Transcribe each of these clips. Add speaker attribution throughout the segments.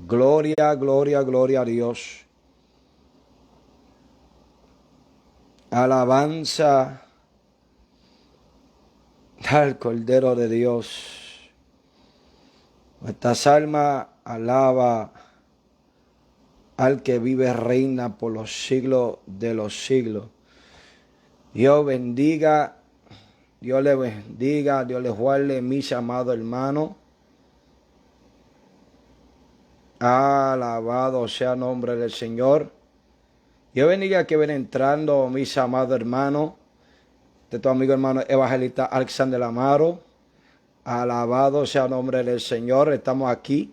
Speaker 1: Gloria, gloria, gloria a Dios. Alabanza al Cordero de Dios. Nuestras almas alaba al que vive, reina por los siglos de los siglos. Dios bendiga, Dios le bendiga, Dios les guarde, mis amados hermanos. Alabado sea el nombre del Señor. Dios bendiga que ven entrando, mis amados hermanos, de tu amigo hermano evangelista Alexander Amaro. Alabado sea el nombre del Señor. Estamos aquí,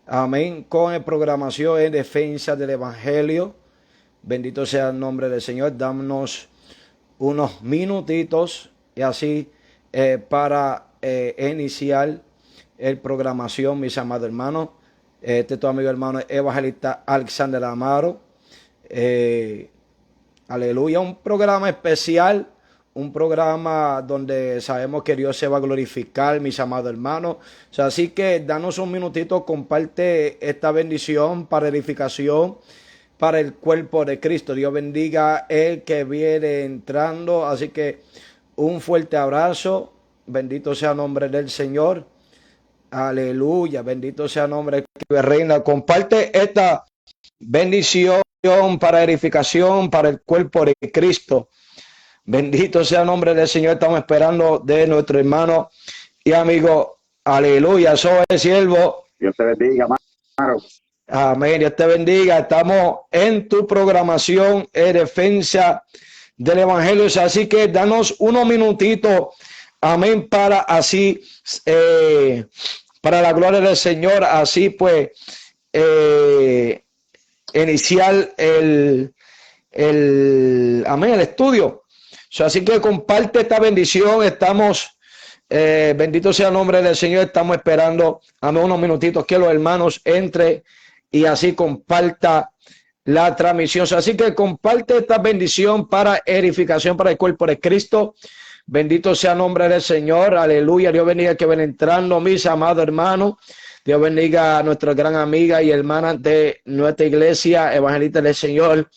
Speaker 1: amén, con el programación en defensa del Evangelio. Bendito sea el nombre del Señor. Dámonos unos minutitos y así para iniciar el programación, mis amados hermanos. Este es tu amigo hermano evangelista Alexander Amaro. Aleluya, un programa especial, un programa donde sabemos que Dios se va a glorificar, mis amados hermanos. O sea, así que danos un minutito, comparte esta bendición para edificación, para el cuerpo de Cristo. Dios bendiga el que viene entrando. Así que un fuerte abrazo. Bendito sea el nombre del Señor. Aleluya. Bendito sea el nombre del que reina. Comparte esta bendición para edificación, para el cuerpo de Cristo. Bendito sea el nombre del Señor. Estamos esperando de nuestro hermano y amigo. Aleluya. Soy el siervo.
Speaker 2: Dios te bendiga, Amaro.
Speaker 1: Amén. Dios te bendiga. Estamos en tu programación en defensa del Evangelio. Así que danos unos minutitos. Amén. Para así, para la gloria del Señor, así pues, iniciar el estudio. Así que comparte esta bendición. Estamos, bendito sea el nombre del Señor. Estamos esperando, amén, unos minutitos que los hermanos entren y así comparta la transmisión. Así que comparte esta bendición para edificación para el cuerpo de Cristo. Bendito sea el nombre del Señor. Aleluya. Dios bendiga que ven entrando, mis amados hermanos. Dios bendiga a nuestra gran amiga y hermana de nuestra iglesia, evangelista del Señor,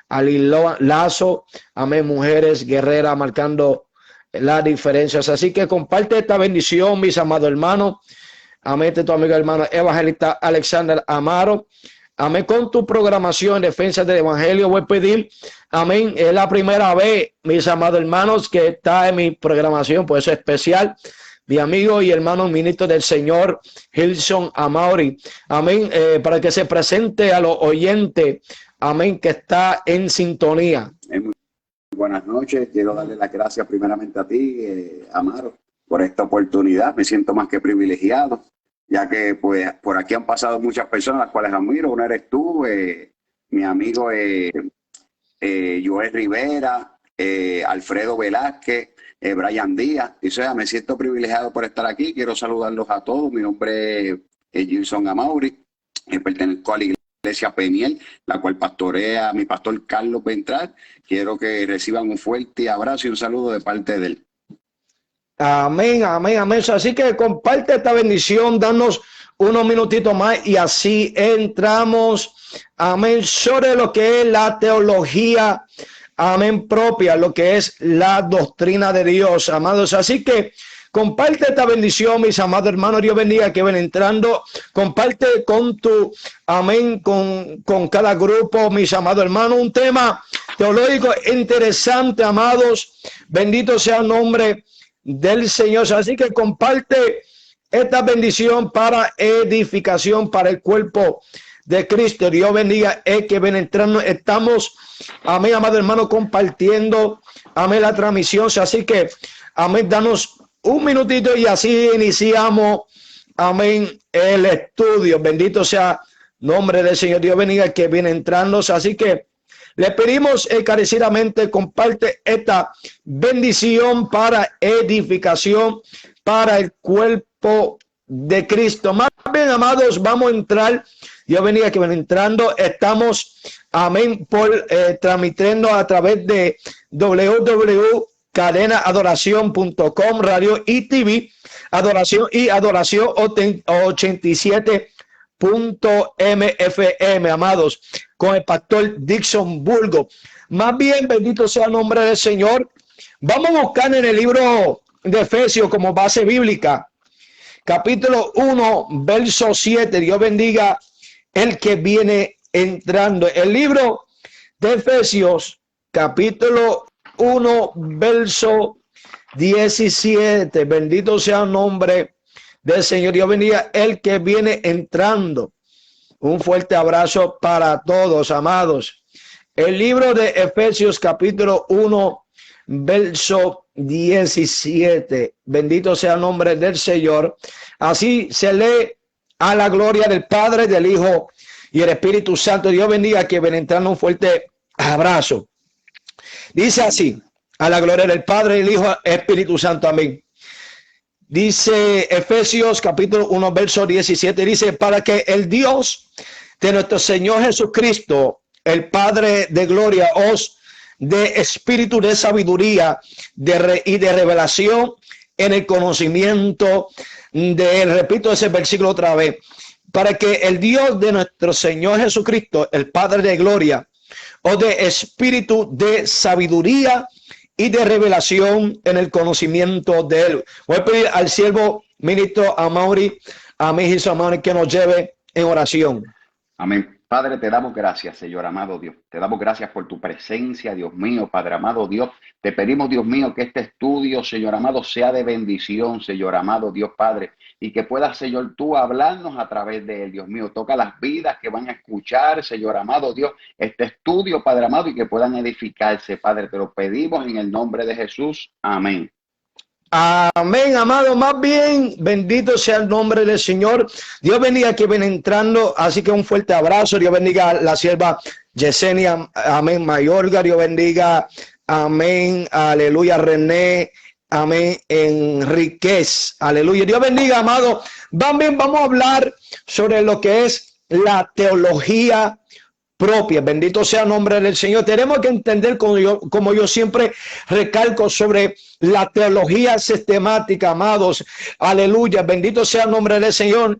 Speaker 1: Alilo Lazo. Amén, mujeres guerreras, marcando las diferencias. Así que comparte esta bendición, mis amados hermanos. Amén, de tu amigo hermano evangelista Alexander Amaro. Amén, con tu programación en defensa del Evangelio. Voy a pedir, amén, es la primera vez, mis amados hermanos, que está en mi programación, por eso es especial. Mi amigo y hermano ministro del Señor, Hilson Amaury. Amén, para que se presente a los oyentes, amén, que está en sintonía.
Speaker 2: Muy buenas noches. Quiero darle las gracias primeramente a ti, Amaro, por esta oportunidad. Me siento más que privilegiado, ya que pues por aquí han pasado muchas personas, las cuales admiro. Una eres tú, mi amigo Joel Rivera, Alfredo Velázquez, Brian Díaz. Y sea, me siento privilegiado por estar aquí. Quiero saludarlos a todos. Mi nombre es Hilson Amaury. Pertenezco a la iglesia Peniel, la cual pastorea mi pastor Carlos Ventral. Quiero que reciban un fuerte abrazo y un saludo de parte de él.
Speaker 1: Amén, amén, amén. Así que comparte esta bendición, danos unos minutitos más y así entramos, amén, sobre lo que es la teología, amén, propia, lo que es la doctrina de Dios, amados. Así que comparte esta bendición, mis amados hermanos. Dios bendiga que ven entrando. Comparte con tu, amén, con cada grupo, mis amados hermanos. Un tema teológico interesante, amados. Bendito sea el nombre del Señor. Así que comparte esta bendición para edificación para el cuerpo de Cristo. Dios bendiga el que ven entrando. Estamos, amén, amado hermano, compartiendo, amén, la transmisión. Así que, amén, danos un minutito y así iniciamos, amén, el estudio. Bendito sea el nombre del Señor. Dios bendiga el que viene entrando. Así que le pedimos encarecidamente, comparte esta bendición para edificación para el cuerpo de Cristo. Más bien, amados, vamos a entrar. Dios bendiga que van entrando. Estamos, amén, por transmitiendo a través de www.cadenaadoración.com, radio y TV, adoración y adoración 87 .mfm, amados, con el pastor Dixon Burgo. Más bien, bendito sea el nombre del Señor. Vamos a buscar en el libro de Efesios como base bíblica, capítulo 1, verso 7. Dios bendiga el que viene entrando. El libro de Efesios, capítulo 1, verso 17. Bendito sea el nombre del Señor. Dios bendiga el que viene entrando. Un fuerte abrazo para todos, amados. El libro de Efesios, capítulo 1, verso 17. Bendito sea el nombre del Señor. Así se lee: a la gloria del Padre, del Hijo y el Espíritu Santo. Dios bendiga que ven entrando. Un fuerte abrazo. Dice así: a la gloria del Padre, del Hijo y el Espíritu Santo. Amén. Dice Efesios capítulo 1, verso 17. Dice: para que el Dios de nuestro Señor Jesucristo, el Padre de gloria, os de espíritu de sabiduría y de revelación en el conocimiento de él. Repito ese versículo otra vez: para que el Dios de nuestro Señor Jesucristo, el Padre de gloria, os de espíritu de sabiduría y de revelación en el conocimiento de él. Voy a pedir al siervo ministro Amaury, a mi hijo Amaury, que nos lleve en oración.
Speaker 3: Amén. Padre, te damos gracias, Señor amado Dios. Te damos gracias por tu presencia, Dios mío, Padre amado Dios. Te pedimos, Dios mío, que este estudio, Señor amado, sea de bendición, Señor amado Dios Padre, y que puedas, Señor, tú hablarnos a través de él, Dios mío. Toca las vidas que van a escuchar, Señor amado Dios, este estudio, Padre amado, y que puedan edificarse, Padre. Te lo pedimos en el nombre de Jesús. Amén.
Speaker 1: Amén, amado. Más bien, bendito sea el nombre del Señor. Dios bendiga que ven entrando. Así que un fuerte abrazo. Dios bendiga a la sierva Yesenia. Amén. Mayorga. Dios bendiga. Amén. Aleluya. René. Amén. Enríquez. Aleluya. Dios bendiga, amado. También vamos a hablar sobre lo que es la teología propia. Bendito sea el nombre del Señor. Tenemos que entender, como yo siempre recalco, sobre la teología sistemática, amados. Aleluya. Bendito sea el nombre del Señor.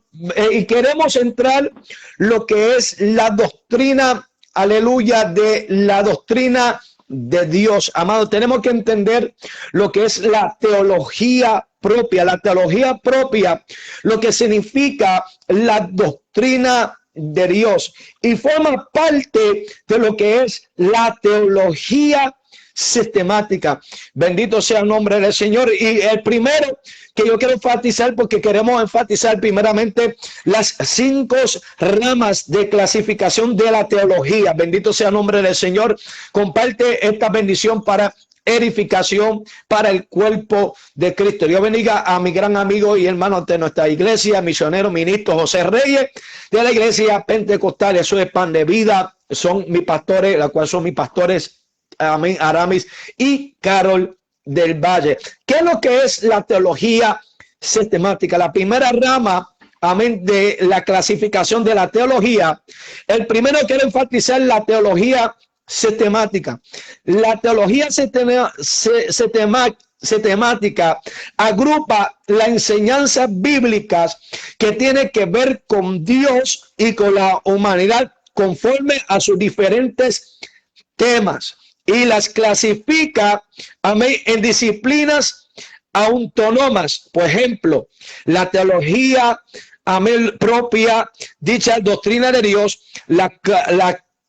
Speaker 1: Y queremos entrar lo que es la doctrina, aleluya, de la doctrina de Dios. Amados, tenemos que entender lo que es la teología propia. La teología propia, lo que significa la doctrina de Dios, y forma parte de lo que es la teología sistemática. Bendito sea el nombre del Señor. Y el primero que yo quiero enfatizar, porque queremos enfatizar primeramente las 5 ramas de clasificación de la teología. Bendito sea el nombre del Señor. Comparte esta bendición para edificación para el cuerpo de Cristo. Dios bendiga a mi gran amigo y hermano de nuestra iglesia, misionero ministro José Reyes, de la iglesia pentecostal. Eso es Pan de Vida. Son mis pastores, la cual son mis pastores, amén, Aramis y Carol del Valle. ¿Qué es lo que es la teología sistemática? La primera rama, amén, de la clasificación de la teología. El primero quiero enfatizar la teología sistemática. La teología sistemática agrupa las enseñanzas bíblicas que tienen que ver con Dios y con la humanidad conforme a sus diferentes temas, y las clasifica, amén, en disciplinas autónomas. Por ejemplo, la teología, amén, propia, dicha doctrina de Dios, la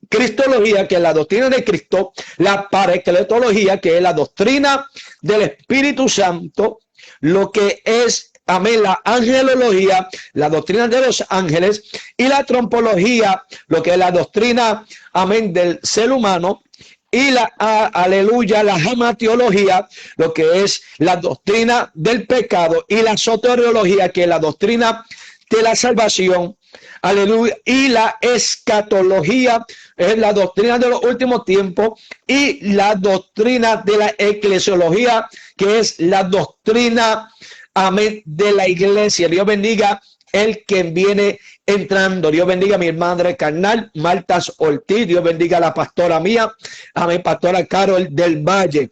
Speaker 1: cristología, que es la doctrina de Cristo, la paracletología, que es la doctrina del Espíritu Santo, lo que es, amén, la angelología, la doctrina de los ángeles, y la trompología, lo que es la doctrina, amén, del ser humano, y la, aleluya, la jamatiología, lo que es la doctrina del pecado, y la soteriología, que es la doctrina de la salvación, aleluya, y la escatología es la doctrina de los últimos tiempos, y la doctrina de la eclesiología, que es la doctrina, amén, de la iglesia. Dios bendiga el que viene entrando. Dios bendiga a mi hermana carnal Marta Ortiz. Dios bendiga a la pastora mía, a mi pastora Carol del Valle.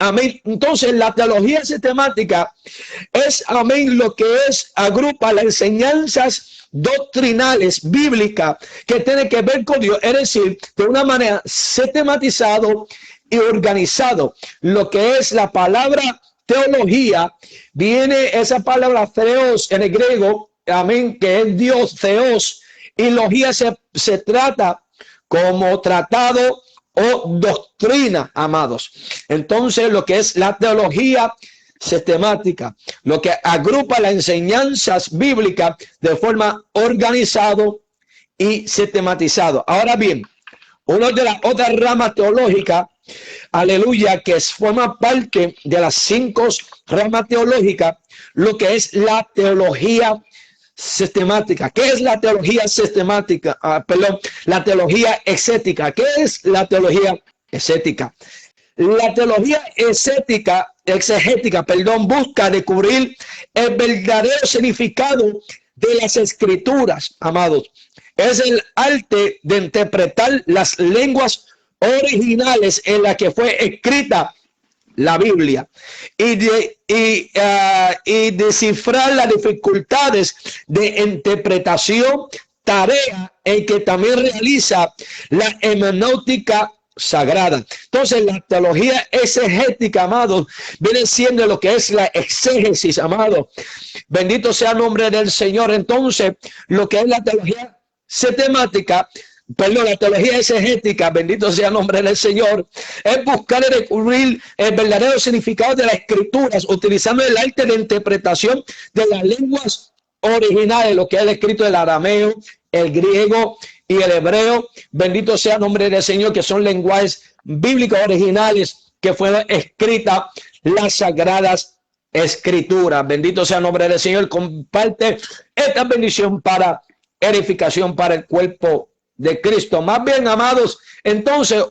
Speaker 1: Amén. Entonces, la teología sistemática es, amén, lo que es, agrupa las enseñanzas doctrinales bíblicas que tienen que ver con Dios, es decir, de una manera sistematizado y organizado. Lo que es la palabra teología, viene esa palabra theos en el griego, amén, que es Dios, theos, y logía se trata como tratado o doctrina, amados. Entonces, lo que es la teología sistemática, lo que agrupa las enseñanzas bíblicas de forma organizado y sistematizado. Ahora bien, una de las otras ramas teológicas, aleluya, que forma parte de las 5 ramas teológicas, lo que es la teología sistemática. ¿Qué es la teología sistemática? La teología exética. ¿Qué es la teología exética? La teología exegética, busca descubrir el verdadero significado de las escrituras, amados. Es el arte de interpretar las lenguas originales en las que fue escrita la Biblia y descifrar las dificultades de interpretación, tarea en que también realiza la hermenéutica sagrada. Entonces, la teología exegética, amado, viene siendo lo que es la exégesis, amado. Bendito sea el nombre del Señor. Entonces, lo que es la teología sistemática, la teología exegética, bendito sea el nombre del Señor, es buscar y descubrir el verdadero significado de las escrituras, utilizando el arte de interpretación de las lenguas originales, lo que es el escrito del arameo, el griego y el hebreo. Bendito sea el nombre del Señor, que son lenguajes bíblicos originales que fueron escritas las sagradas escrituras. Bendito sea el nombre del Señor. Comparte esta bendición para edificación para el cuerpo de Cristo. Más bien, amados, entonces,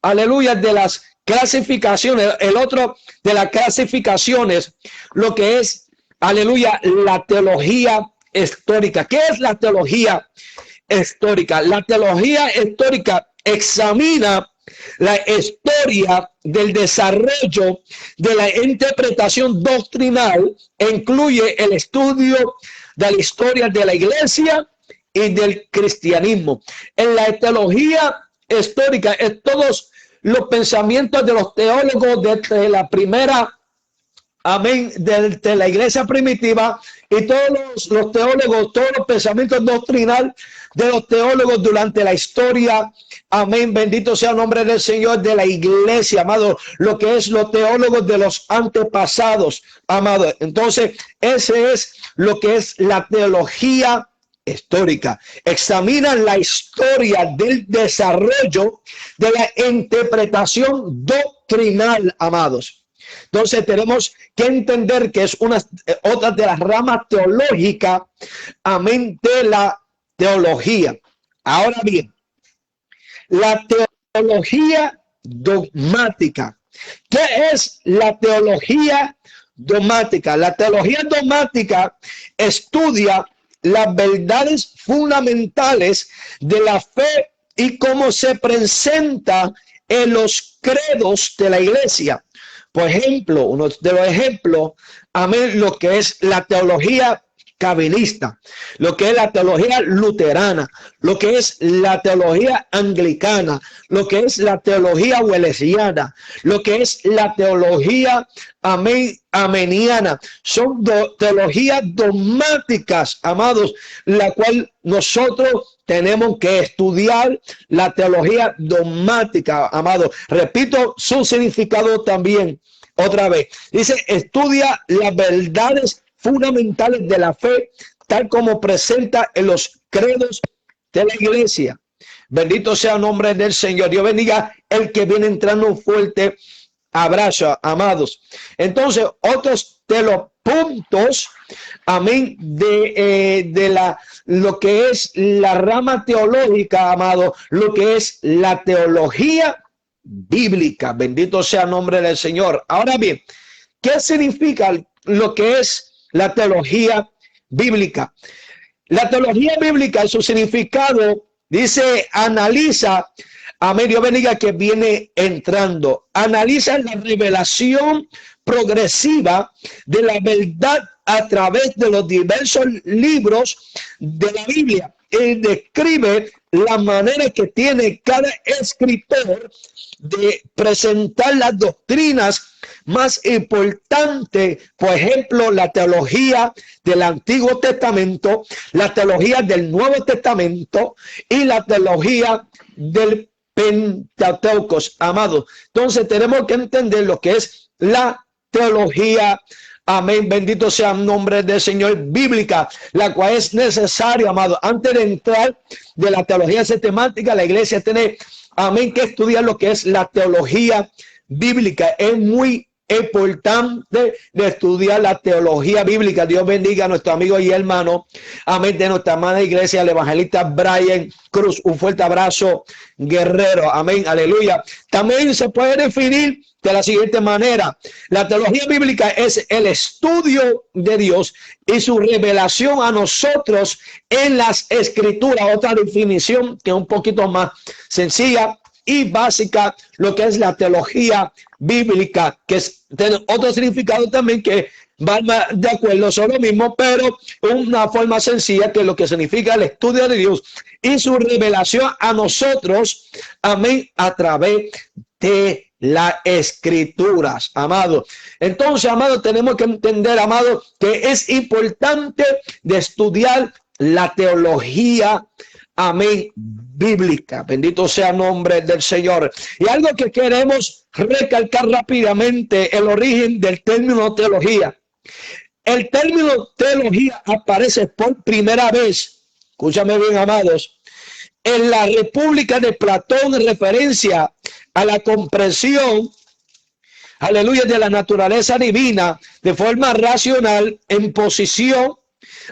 Speaker 1: aleluya, de las clasificaciones, el otro de las clasificaciones, lo que es, aleluya, la teología histórica. ¿Qué es la teología histórica? La teología histórica examina la historia del desarrollo de la interpretación doctrinal e incluye el estudio de la historia de la iglesia y del cristianismo. En la teología histórica es todos los pensamientos de los teólogos desde la primera, amén, de la iglesia primitiva, y todos los teólogos, todos los pensamientos doctrinales de los teólogos durante la historia, amén, bendito sea el nombre del Señor, de la iglesia, amado, lo que es los teólogos de los antepasados, amado. Entonces, ese es lo que es la teología histórica. Examinan la historia del desarrollo de la interpretación doctrinal, amados. Entonces tenemos que entender que es otra de las ramas teológicas, amén, de la teología. Ahora bien, la teología dogmática. ¿Qué es la teología dogmática? La teología dogmática estudia las verdades fundamentales de la fe y cómo se presenta en los credos de la iglesia. Por ejemplo, uno de los ejemplos, amén, lo que es la teología calvinista, lo que es la teología luterana, lo que es la teología anglicana, lo que es la teología welesiana, lo que es la teología ameniana. Son teologías dogmáticas, amados, la cual nosotros tenemos que estudiar la teología dogmática, amados. Repito su significado también otra vez. Dice, estudia las verdades fundamentales de la fe, tal como presenta en los credos de la iglesia. Bendito sea el nombre del Señor. Dios bendiga el que viene entrando fuerte. Abrazo, amados. Entonces, otros de los puntos, amén, de lo que es la rama teológica, amado, lo que es la teología bíblica. Bendito sea el nombre del Señor. Ahora bien, ¿qué significa lo que es la teología bíblica? La teología bíblica, en su significado, dice, analiza amén, Dios bendiga, que viene entrando. Analiza la revelación progresiva de la verdad a través de los diversos libros de la Biblia y describe la manera que tiene cada escritor de presentar las doctrinas más importantes, por ejemplo, la teología del Antiguo Testamento, la teología del Nuevo Testamento y la teología del Pentateuco, amados. Entonces tenemos que entender lo que es la teología, amén, bendito sea el nombre del Señor, bíblica, la cual es necesaria, amado. Antes de entrar de la teología sistemática, la iglesia tiene, amén, que estudiar lo que es la teología bíblica. Es muy importante de estudiar la teología bíblica. Dios bendiga a nuestro amigo y hermano, amén, de nuestra amada iglesia, el evangelista Brian Cruz. Un fuerte abrazo, guerrero, amén, aleluya. También se puede definir de la siguiente manera: la teología bíblica es el estudio de Dios y su revelación a nosotros en las escrituras. Otra definición que es un poquito más sencilla y básica, lo que es la teología bíblica, que tiene otro significado también que va de acuerdo, son lo mismo, pero una forma sencilla, que es lo que significa el estudio de Dios y su revelación a nosotros, amén, a través de las escrituras, amado. Entonces, amado, tenemos que entender, amado, que es importante de estudiar la teología, amén, bíblica. Bendito sea el nombre del Señor. Y algo que queremos recalcar rápidamente: el origen del término teología. El término teología aparece por primera vez, escúchame bien, amados, en la República de Platón, en referencia a la comprensión, aleluya, de la naturaleza divina de forma racional, en posición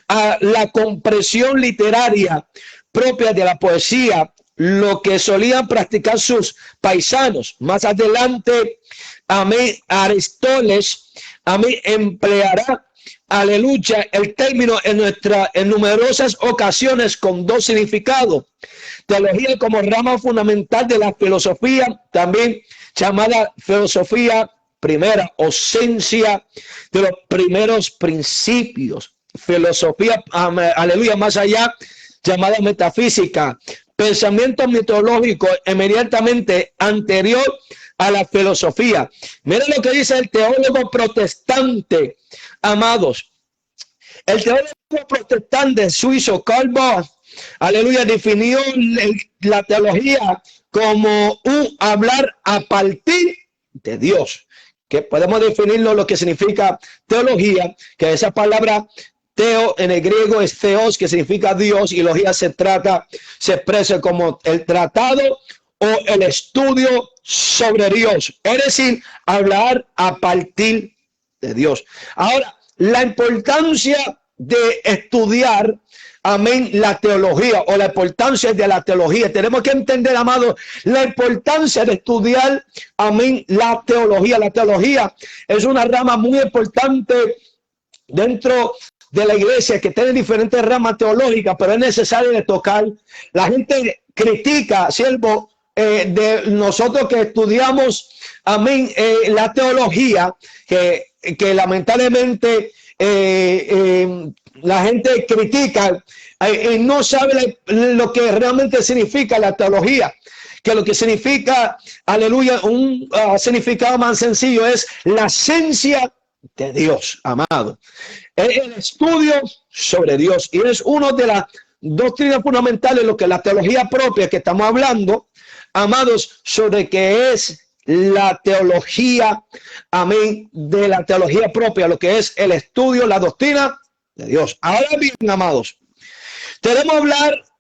Speaker 1: a la comprensión literaria propia de la poesía, lo que solían practicar sus paisanos. Más adelante, amén, Aristóteles, amén, empleará, aleluya, el término en numerosas ocasiones con dos significados: teología como rama fundamental de la filosofía, también llamada filosofía primera o ciencia de los primeros principios; filosofía, aleluya, más allá, llamada metafísica, pensamiento mitológico inmediatamente anterior a la filosofía. Miren lo que dice el teólogo protestante, amados. El teólogo protestante suizo Karl Barth, aleluya, definió la teología como un hablar a partir de Dios. Que podemos definirlo, lo que significa teología, que esa palabra teo en el griego es theos, que significa Dios, y logía se expresa como el tratado o el estudio sobre Dios, es decir, hablar a partir de Dios. Ahora, la importancia de estudiar, amén, la teología, o la importancia de la teología. Tenemos que entender, amado, la importancia de estudiar, amén, la teología. La teología es una rama muy importante dentro de la iglesia, que tiene diferentes ramas teológicas, pero es necesario de tocar. La gente critica, siervo, de nosotros que estudiamos, amén, la teología, que lamentablemente la gente critica y no sabe lo que realmente significa la teología. Que lo que significa, aleluya, un significado más sencillo es la esencia de Dios, amado. El estudio sobre Dios, y es una de las doctrinas fundamentales, lo que la teología propia que estamos hablando, amados, sobre qué es la teología, amén, de la teología propia, lo que es el estudio, la doctrina de Dios. Ahora bien, amados, tenemos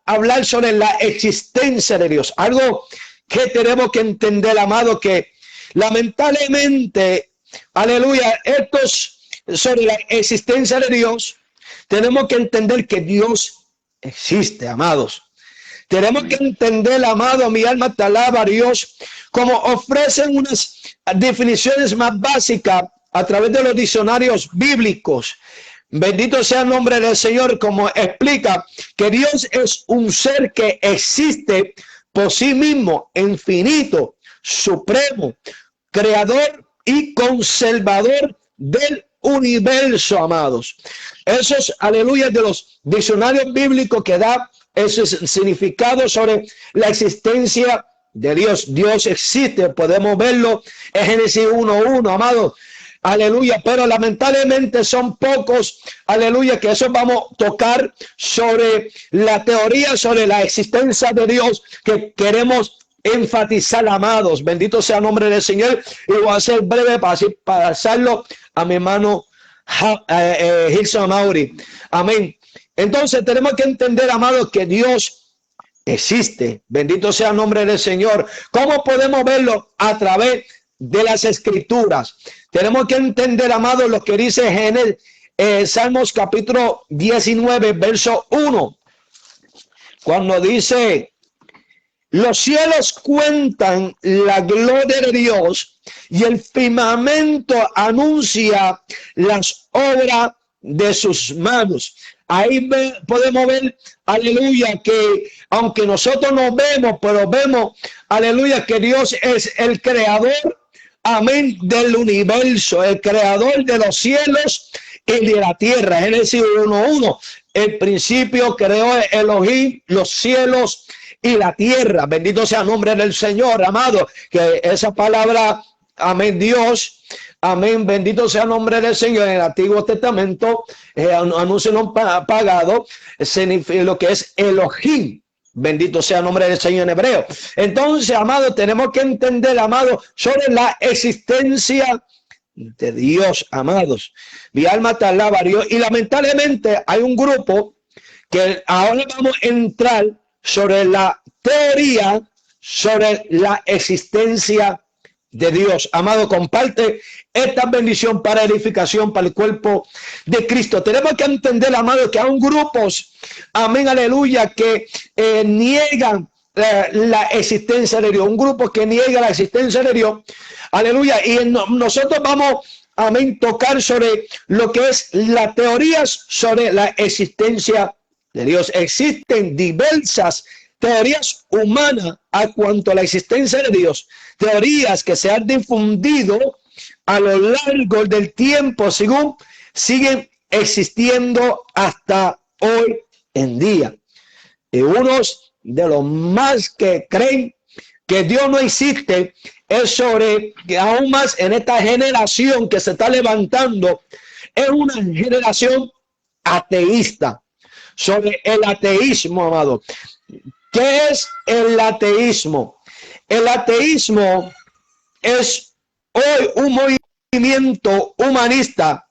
Speaker 1: hablar sobre la existencia de Dios, algo que tenemos que entender, amado, que lamentablemente, aleluya, estos sobre la existencia de Dios, tenemos que entender que Dios existe, amados. Tenemos que entender, amado, mi alma te alaba a Dios, como ofrecen unas definiciones más básicas a través de los diccionarios bíblicos. Bendito sea el nombre del Señor, como explica que Dios es un ser que existe por sí mismo, infinito, supremo, creador y conservador del universo, amados. Eso es, aleluya, de los diccionarios bíblicos que da ese significado sobre la existencia de Dios. Dios existe, podemos verlo en Génesis 1:1, amados. Aleluya, pero lamentablemente son pocos, aleluya, que eso vamos a tocar sobre la teoría sobre la existencia de Dios que queremos enfatizar, amados. Bendito sea el nombre del Señor. Y voy a ser breve para pasarlo a mi hermano Gilson Mauri. Amén. Entonces tenemos que entender, amados, que Dios existe. Bendito sea el nombre del Señor. ¿Cómo podemos verlo? A través de las escrituras. Tenemos que entender, amados, lo que dice Salmos capítulo 19, verso 1. Cuando dice: los cielos cuentan la gloria de Dios y el firmamento anuncia las obras de sus manos. Ahí podemos ver, aleluya, que aunque nosotros no vemos, pero vemos, aleluya, que Dios es el creador, amén, del universo, el creador de los cielos y de la tierra. Génesis 1:1. El principio creó Elohim los cielos y la tierra. Bendito sea el nombre del Señor, amado, que esa palabra, amén, Dios, amén, bendito sea el nombre del Señor. En el Antiguo Testamento, anuncio no pagado, significa lo que es Elohim. Bendito sea el nombre del Señor en hebreo. Entonces, amado, tenemos que entender, amado, sobre la existencia de Dios, amados. Mi alma te alaba, Dios. Y lamentablemente hay un grupo que ahora vamos a entrar sobre la teoría sobre la existencia de Dios. Amado, comparte esta bendición para edificación para el cuerpo de Cristo. Tenemos que entender, amado, que hay grupos, amén, aleluya, que niegan la existencia de Dios. Un grupo que niega la existencia de Dios, aleluya. Y nosotros vamos, amén, tocar sobre lo que es las teorías sobre la existencia de Dios. Existen diversas teorías humanas a cuanto a la existencia de Dios, teorías que se han difundido a lo largo del tiempo, según siguen existiendo hasta hoy en día. Y unos de los más que creen que Dios no existe es sobre que aún más en esta generación que se está levantando, es una generación ateísta. Sobre el ateísmo, amado. ¿Qué es el ateísmo? El ateísmo es hoy un movimiento humanista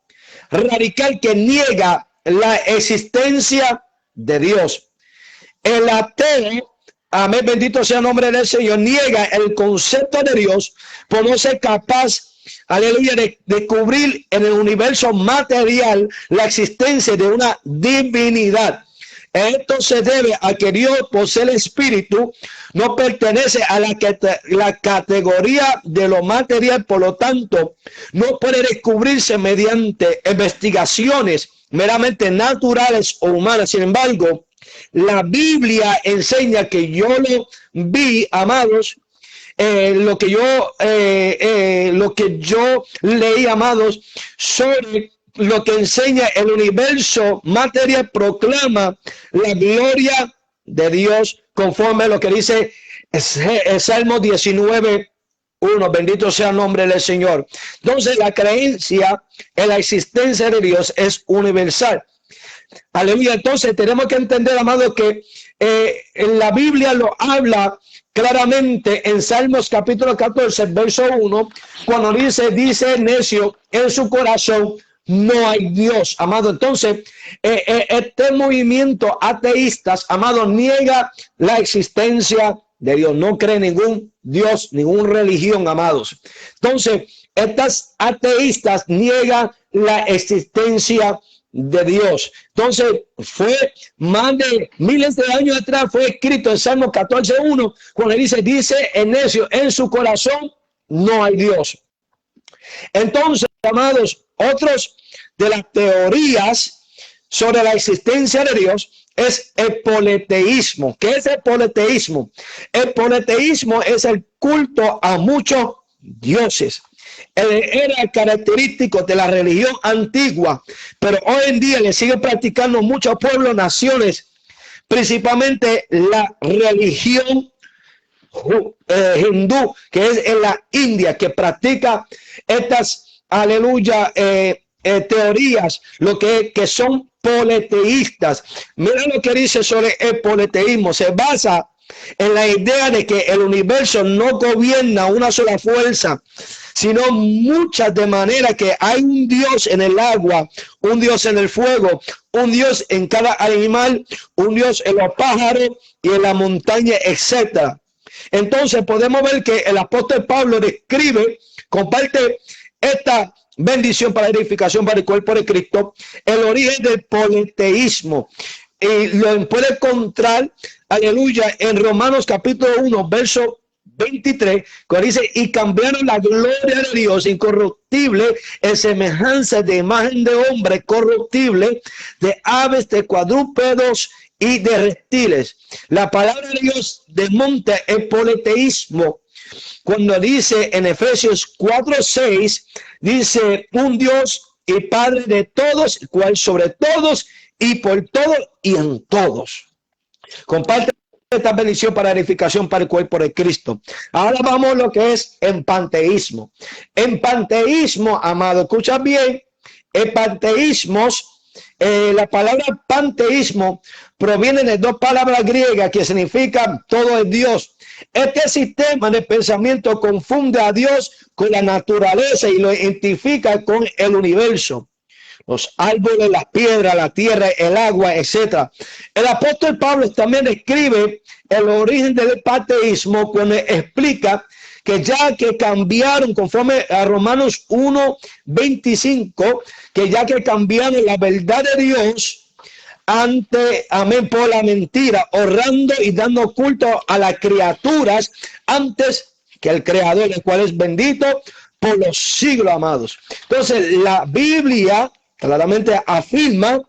Speaker 1: radical que niega la existencia de Dios. El ateo, amén, bendito sea el nombre del Señor, niega el concepto de Dios por no ser capaz, aleluya, de descubrir en el universo material la existencia de una divinidad. Esto se debe a que Dios, por ser espíritu, no pertenece a la categoría de lo material, por lo tanto, no puede descubrirse mediante investigaciones meramente naturales o humanas. Sin embargo, la Biblia enseña, que yo lo vi, amados, lo que yo leí, amados, sobre lo que enseña el universo material, proclama la gloria de Dios conforme a lo que dice el Salmo 19:1. Bendito sea el nombre del Señor. Entonces, la creencia en la existencia de Dios es universal. Aleluya. Entonces, tenemos que entender, amado, que en la Biblia lo habla claramente en Salmos capítulo 14, verso 1, cuando dice necio en su corazón, no hay Dios, amado. Entonces, este movimiento ateístas, amado, niega la existencia de Dios. No cree ningún Dios, ninguna religión, amados. Entonces, estas ateístas niegan la existencia de Dios. Entonces, fue más de miles de años atrás, fue escrito en Salmo 14:1, cuando dice el necio en su corazón, no hay Dios. Entonces, amados, otros de las teorías sobre la existencia de Dios es el politeísmo. ¿Qué es el politeísmo? El politeísmo es el culto a muchos dioses. Era característico de la religión antigua, pero hoy en día le sigue practicando muchos pueblos, naciones, principalmente la religión hindú, que es en la India, que practica estas, aleluya, teorías, lo que son politeístas. Mira lo que dice sobre el politeísmo. Se basa en la idea de que el universo no gobierna una sola fuerza, sino muchas, de manera que hay un Dios en el agua, un Dios en el fuego, un Dios en cada animal, un Dios en los pájaros y en la montaña, etcétera. Entonces podemos ver que el apóstol Pablo describe, comparte esta bendición para edificación para el cuerpo de Cristo, el origen del politeísmo. Y lo puede encontrar, aleluya, en Romanos capítulo 1, verso 23, cuando dice: y cambiaron la gloria de Dios incorruptible en semejanza de imagen de hombre corruptible, de aves, de cuadrúpedos y de reptiles. La palabra de Dios desmonta el politeísmo cuando dice en Efesios 4:6, dice: un Dios y Padre de todos, cual sobre todos y por todos y en todos. Comparte esta bendición para edificación para el cuerpo de Cristo. Ahora vamos a lo que es en panteísmo. En panteísmo, amado, escucha bien, en panteísmos, la palabra panteísmo proviene de dos palabras griegas que significan todo es Dios. Este sistema de pensamiento confunde a Dios con la naturaleza y lo identifica con el universo, los árboles, las piedras, la tierra, el agua, etc. El apóstol Pablo también describe el origen del panteísmo cuando explica que ya que cambiaron, conforme a Romanos 1:25, que ya que cambiaron la verdad de Dios ante, amén, por la mentira, honrando y dando culto a las criaturas antes que el Creador, el cual es bendito por los siglos, amados. Entonces, la Biblia claramente afirma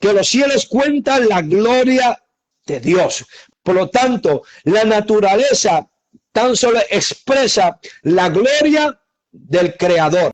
Speaker 1: que los cielos cuentan la gloria de Dios. Por lo tanto, la naturaleza tan solo expresa la gloria del Creador.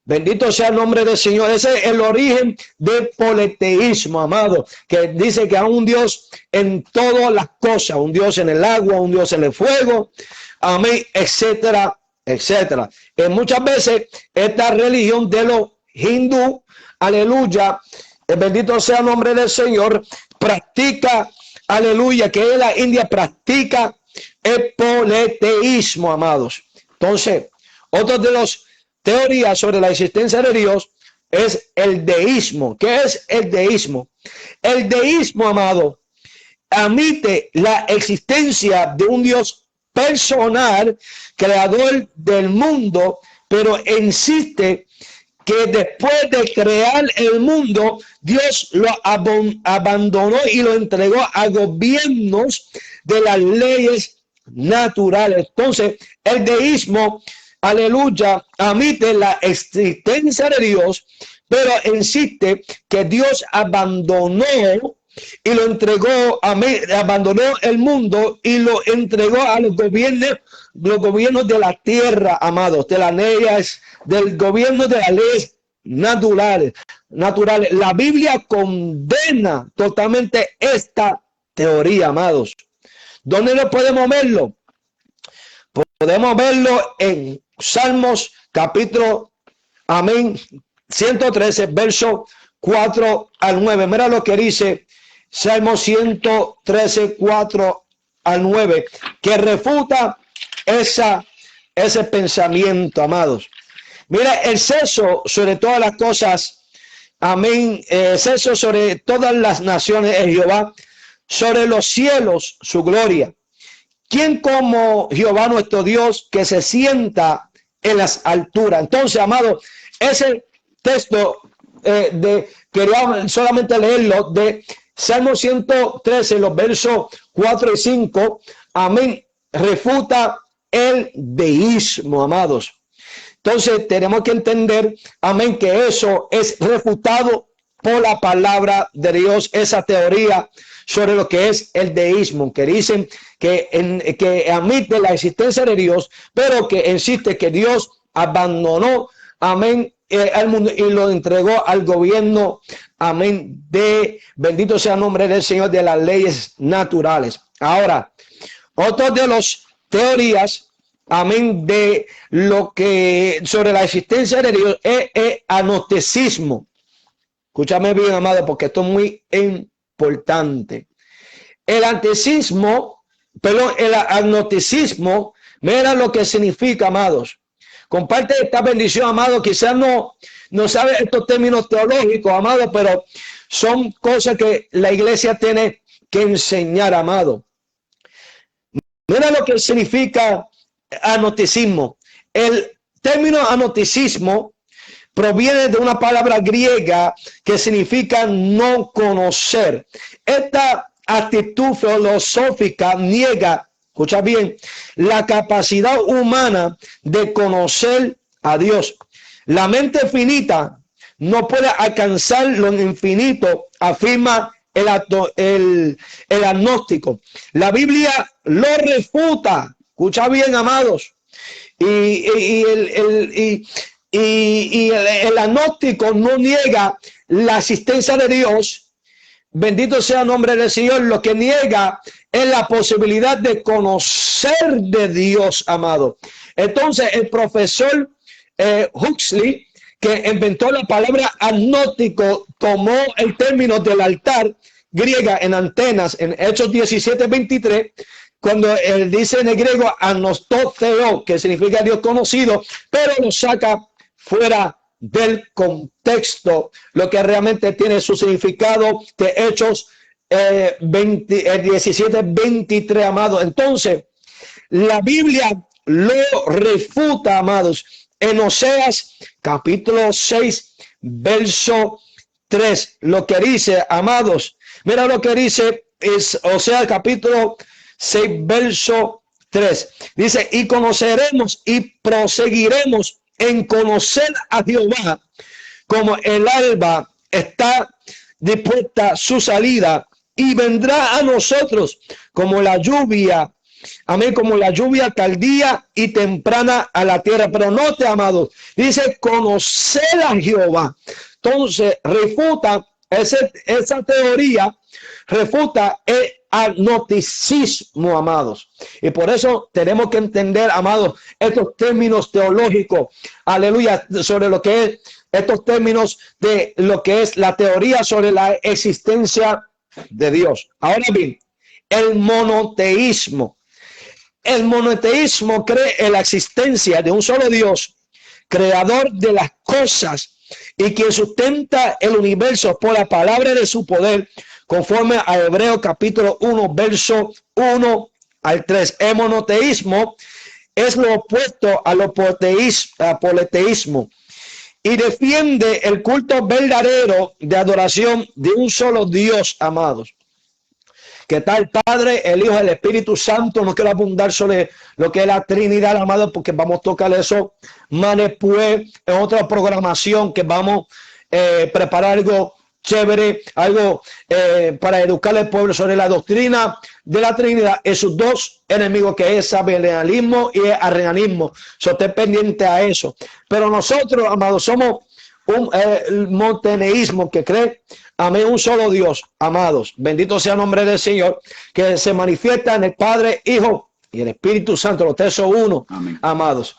Speaker 1: Bendito sea el nombre del Señor. Ese es el origen del politeísmo, amado, que dice que hay un Dios en todas las cosas, un Dios en el agua, un Dios en el fuego, amén, etcétera, etcétera. Muchas veces esta religión de los hindú, aleluya, bendito sea el nombre del Señor, practica, aleluya, que en la India practica el politeísmo, amados. Entonces, otro de los teorías sobre la existencia de Dios es el deísmo. ¿Qué es el deísmo? El deísmo, amado, admite la existencia de un Dios personal, creador del mundo, pero insiste que después de crear el mundo, Dios lo abandonó y lo entregó a gobiernos de las leyes naturales. Entonces, el deísmo, aleluya, admite la existencia de Dios, pero insiste que Dios abandonó y lo entregó, abandonó el mundo y lo entregó a los gobiernos de la tierra, amados, de las leyes, del gobierno de las leyes naturales. La Biblia condena totalmente esta teoría, amados. ¿Dónde lo podemos verlo? Podemos verlo en Salmos capítulo, amén, 113, verso 4 al 9. Mira lo que dice Salmos 113, 4 al 9, que refuta ese pensamiento, amados. Mira, el ceso sobre todas las cosas, amén, ceso sobre todas las naciones es Jehová, sobre los cielos su gloria. ¿Quién como Jehová nuestro Dios, que se sienta en las alturas? Entonces, amado, ese texto quería solamente leerlo de Salmo 113, los versos 4 y 5, amén, refuta el deísmo, amados. Entonces tenemos que entender, amén, que eso es refutado por la palabra de Dios, esa teoría sobre lo que es el deísmo, que dicen que admite la existencia de Dios, pero que insiste que Dios abandonó, amén, al mundo y lo entregó al gobierno, amén, de bendito sea el nombre del Señor, de las leyes naturales. Ahora, otro de los teorías, amén, de lo que sobre la existencia de Dios es agnosticismo. Escúchame bien, amado, porque esto es muy importante. El agnosticismo, mira lo que significa, amados. Comparte esta bendición, amado. Quizás no sabe estos términos teológicos, amado, pero son cosas que la iglesia tiene que enseñar, amado. Mira lo que significa agnosticismo. El término agnosticismo proviene de una palabra griega que significa no conocer. Esta actitud filosófica niega, escucha bien, la capacidad humana de conocer a Dios. La mente finita no puede alcanzar lo infinito, afirma el agnóstico. La Biblia lo refuta. Escucha bien, amados. Y el agnóstico no niega la existencia de Dios. Bendito sea el nombre del Señor. Lo que niega es la posibilidad de conocer de Dios, amado. Entonces, el profesor Huxley, que inventó la palabra agnóstico, tomó el término del altar griega en Antenas, en Hechos 17:23, cuando él dice en el griego agnostotheo, que significa Dios conocido, pero lo saca fuera del contexto, lo que realmente tiene su significado de Hechos 17:23, amado. Entonces, la Biblia lo refuta, amados, en Oseas capítulo 6, verso 3, lo que dice, amados, mira lo que dice, es Oseas capítulo 6, verso 3, dice, y conoceremos y proseguiremos en conocer a Jehová, como el alba está dispuesta su salida, y vendrá a nosotros como la lluvia, amén, como la lluvia tardía y temprana a la tierra. Pero note, amados, dice conocer a Jehová. Entonces refuta esa teoría, refuta el agnosticismo, amados. Y por eso tenemos que entender, amados, estos términos teológicos, aleluya, sobre lo que es estos términos de lo que es la teoría sobre la existencia de Dios. Ahora bien, el monoteísmo. El monoteísmo cree en la existencia de un solo Dios, creador de las cosas y quien sustenta el universo por la palabra de su poder, conforme a Hebreos capítulo 1, verso 1 al 3. El monoteísmo es lo opuesto a lo politeísmo y defiende el culto verdadero de adoración de un solo Dios, amados. Que tal Padre, el Hijo, el Espíritu Santo. No quiero abundar sobre lo que es la Trinidad, amado, porque vamos a tocar eso más después en otra programación, que vamos a preparar algo chévere, algo para educar al pueblo sobre la doctrina de la Trinidad, esos dos enemigos, que es sabelianismo y arrianismo. So, esté pendiente a eso. Pero nosotros, amados, somos un monteneísmo que cree, amén, un solo Dios, amados. Bendito sea el nombre del Señor, que se manifiesta en el Padre, Hijo y el Espíritu Santo. Los tres son uno, amén, amados.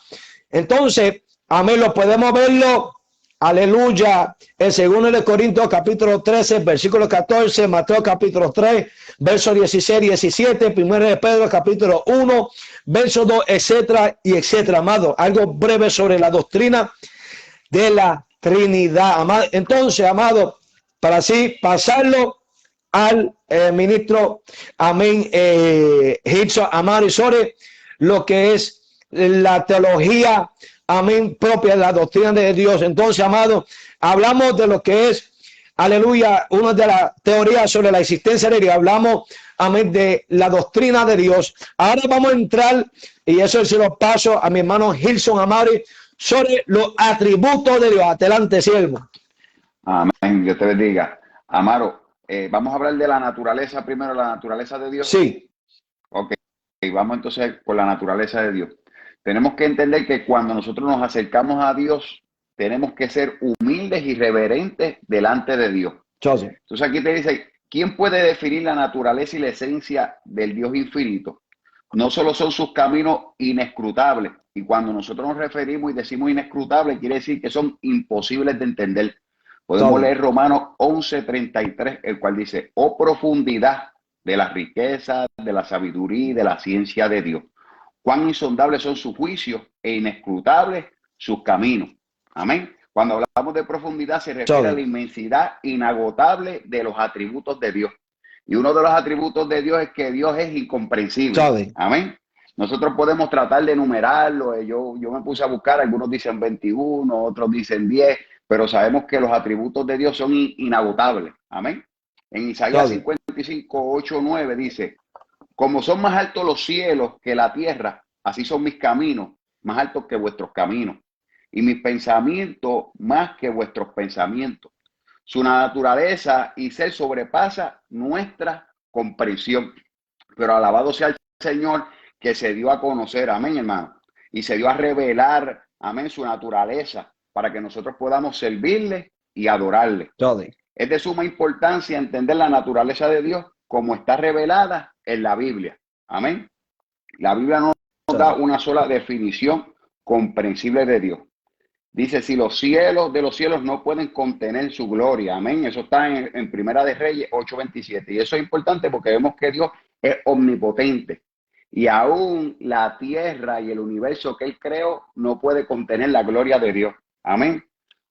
Speaker 1: Entonces, amén, lo podemos verlo, aleluya, en 2 de Corintios capítulo 13, versículo 14, Mateo capítulo 3, verso 16, 17, 1 de Pedro capítulo 1, verso 2, etcétera, y etcétera, amado. Algo breve sobre la doctrina de la Trinidad, amado. Entonces, amado, para así pasarlo al ministro, amén, Hitso Amari, sobre lo que es la teología, amén, propia de la doctrina de Dios. Entonces, amado, hablamos de lo que es, aleluya, una de las teorías sobre la existencia de Dios. Hablamos, amén, de la doctrina de Dios. Ahora vamos a entrar, y eso se lo paso a mi hermano Hilson Amari, sobre los atributos de Dios. Adelante, siervo.
Speaker 3: Amén. Dios te bendiga. Amaro, vamos a hablar de la naturaleza primero, la naturaleza de Dios.
Speaker 1: Sí.
Speaker 3: Ok, vamos entonces con la naturaleza de Dios. Tenemos que entender que cuando nosotros nos acercamos a Dios, tenemos que ser humildes y reverentes delante de Dios. Entonces aquí te dice, ¿quién puede definir la naturaleza y la esencia del Dios infinito? No solo son sus caminos inescrutables, y cuando nosotros nos referimos y decimos inescrutables, quiere decir que son imposibles de entender. Podemos leer Romanos 11:33, el cual dice, oh profundidad de la riqueza, de la sabiduría y de la ciencia de Dios. Cuán insondables son sus juicios e inescrutables sus caminos. Amén. Cuando hablamos de profundidad se refiere a la inmensidad inagotable de los atributos de Dios. Y uno de los atributos de Dios es que Dios es incomprensible. Amén. Nosotros podemos tratar de enumerarlo. Yo me puse a buscar, algunos dicen 21, otros dicen 10, pero sabemos que los atributos de Dios son inagotables. Amén. En Isaías 55, 8, 9 dice, como son más altos los cielos que la tierra, así son mis caminos, más altos que vuestros caminos, y mis pensamientos más que vuestros pensamientos. Su naturaleza y ser sobrepasa nuestra comprensión. Pero alabado sea el Señor que se dio a conocer, amén, hermano, y se dio a revelar, amén, su naturaleza para que nosotros podamos servirle y adorarle. Es de suma importancia entender la naturaleza de Dios como está revelada en la Biblia. Amén. La Biblia no nos da una sola definición comprensible de Dios. Dice, si los cielos de los cielos no pueden contener su gloria. Amén. Eso está en Primera de Reyes 8:27. Y eso es importante porque vemos que Dios es omnipotente. Y aún la tierra y el universo que Él creó no puede contener la gloria de Dios. Amén.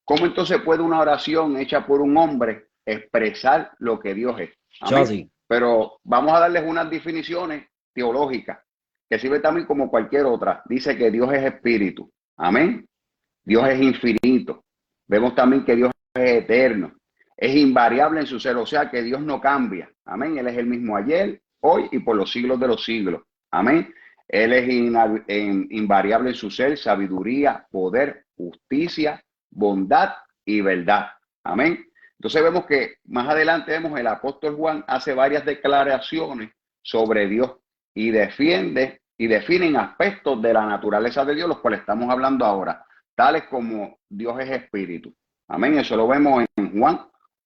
Speaker 3: ¿Cómo entonces puede una oración hecha por un hombre expresar lo que Dios es? Amén. Pero vamos a darles unas definiciones teológicas que sirve también como cualquier otra. Dice que Dios es espíritu. Amén. Dios es infinito. Vemos también que Dios es eterno. Es invariable en su ser, o sea que Dios no cambia. Amén. Él es el mismo ayer, hoy y por los siglos de los siglos. Amén. Él es invariable en su ser, sabiduría, poder, justicia, bondad y verdad. Amén. Entonces vemos que más adelante vemos el apóstol Juan hace varias declaraciones sobre Dios y definen aspectos de la naturaleza de Dios, los cuales estamos hablando ahora, tales como Dios es espíritu. Amén. Eso lo vemos en Juan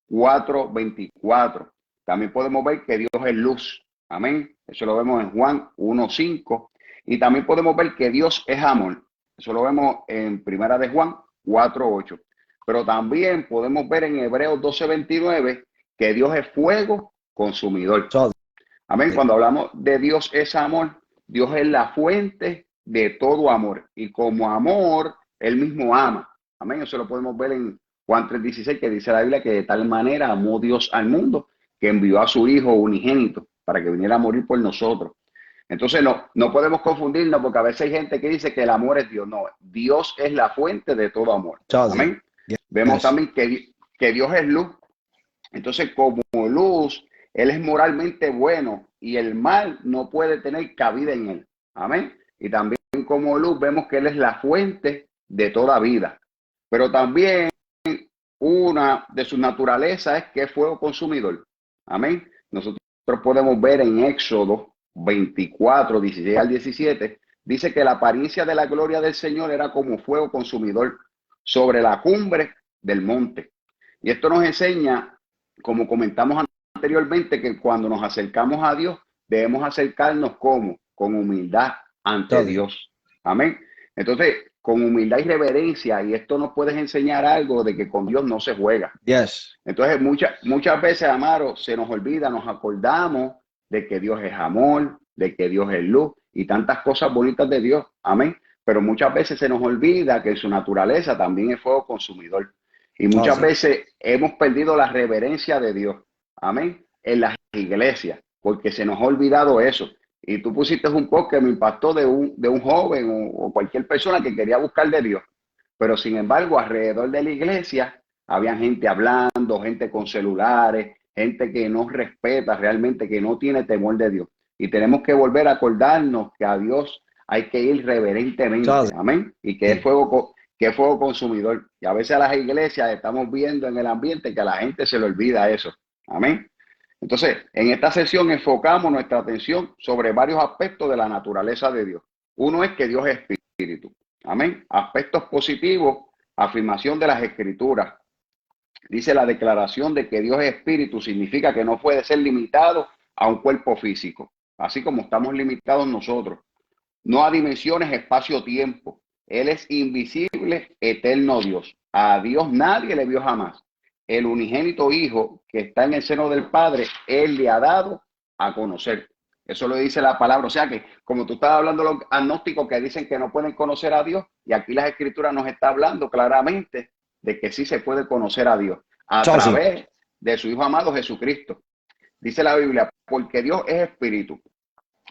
Speaker 3: 4:24. También podemos ver que Dios es luz. Amén. Eso lo vemos en Juan 1:5. Y también podemos ver que Dios es amor. Eso lo vemos en Primera de Juan 4:8. Pero también podemos ver en Hebreos 12:29 que Dios es fuego consumidor. Amén. Cuando hablamos de Dios es amor, Dios es la fuente de todo amor. Y como amor, Él mismo ama. Amén. Eso lo podemos ver en Juan 3:16, que dice la Biblia que de tal manera amó Dios al mundo que envió a su Hijo unigénito para que viniera a morir por nosotros. Entonces no podemos confundirnos porque a veces hay gente que dice que el amor es Dios. No, Dios es la fuente de todo amor. Amén. Vemos también que Dios es luz. Entonces, como luz, Él es moralmente bueno y el mal no puede tener cabida en Él. Amén. Y también como luz vemos que Él es la fuente de toda vida. Pero también una de sus naturalezas es que es fuego consumidor. Amén. Nosotros podemos ver en Éxodo 24:16 al 17, dice que la apariencia de la gloria del Señor era como fuego consumidor sobre la cumbre del monte. Y esto nos enseña, como comentamos anteriormente, que cuando nos acercamos a Dios, debemos acercarnos como con humildad ante Dios. Amén. Entonces, con humildad y reverencia, y esto nos puede enseñar algo de que con Dios no se juega. Entonces, muchas veces, Amaro, se nos olvida, nos acordamos de que Dios es amor, de que Dios es luz y tantas cosas bonitas de Dios. Amén. Pero muchas veces se nos olvida que en su naturaleza también es fuego consumidor. Y muchas veces hemos perdido la reverencia de Dios. Amén. En las iglesias, porque se nos ha olvidado eso. Y tú pusiste un post que me impactó de un joven o cualquier persona que quería buscar de Dios. Pero sin embargo, alrededor de la iglesia había gente hablando, gente con celulares, gente que no respeta realmente, que no tiene temor de Dios. Y tenemos que volver a acordarnos que a Dios hay que ir reverentemente. Amén. Y que es fuego que fuego consumidor. Y a veces a las iglesias estamos viendo en el ambiente que a la gente se le olvida eso. Amén. Entonces, en esta sesión enfocamos nuestra atención sobre varios aspectos de la naturaleza de Dios. Uno es que Dios es espíritu. Amén. Aspectos positivos, afirmación de las escrituras. Dice la declaración de que Dios es espíritu, significa que no puede ser limitado a un cuerpo físico, así como estamos limitados nosotros. No a dimensiones, espacio-tiempo. Él es invisible, eterno Dios. A Dios nadie le vio jamás. El unigénito Hijo que está en el seno del Padre, Él le ha dado a conocer. Eso lo dice la palabra. O sea que, como tú estás hablando de los agnósticos que dicen que no pueden conocer a Dios, y aquí las Escrituras nos está hablando claramente de que sí se puede conocer a Dios a través de su Hijo amado Jesucristo. Dice la Biblia, porque Dios es espíritu.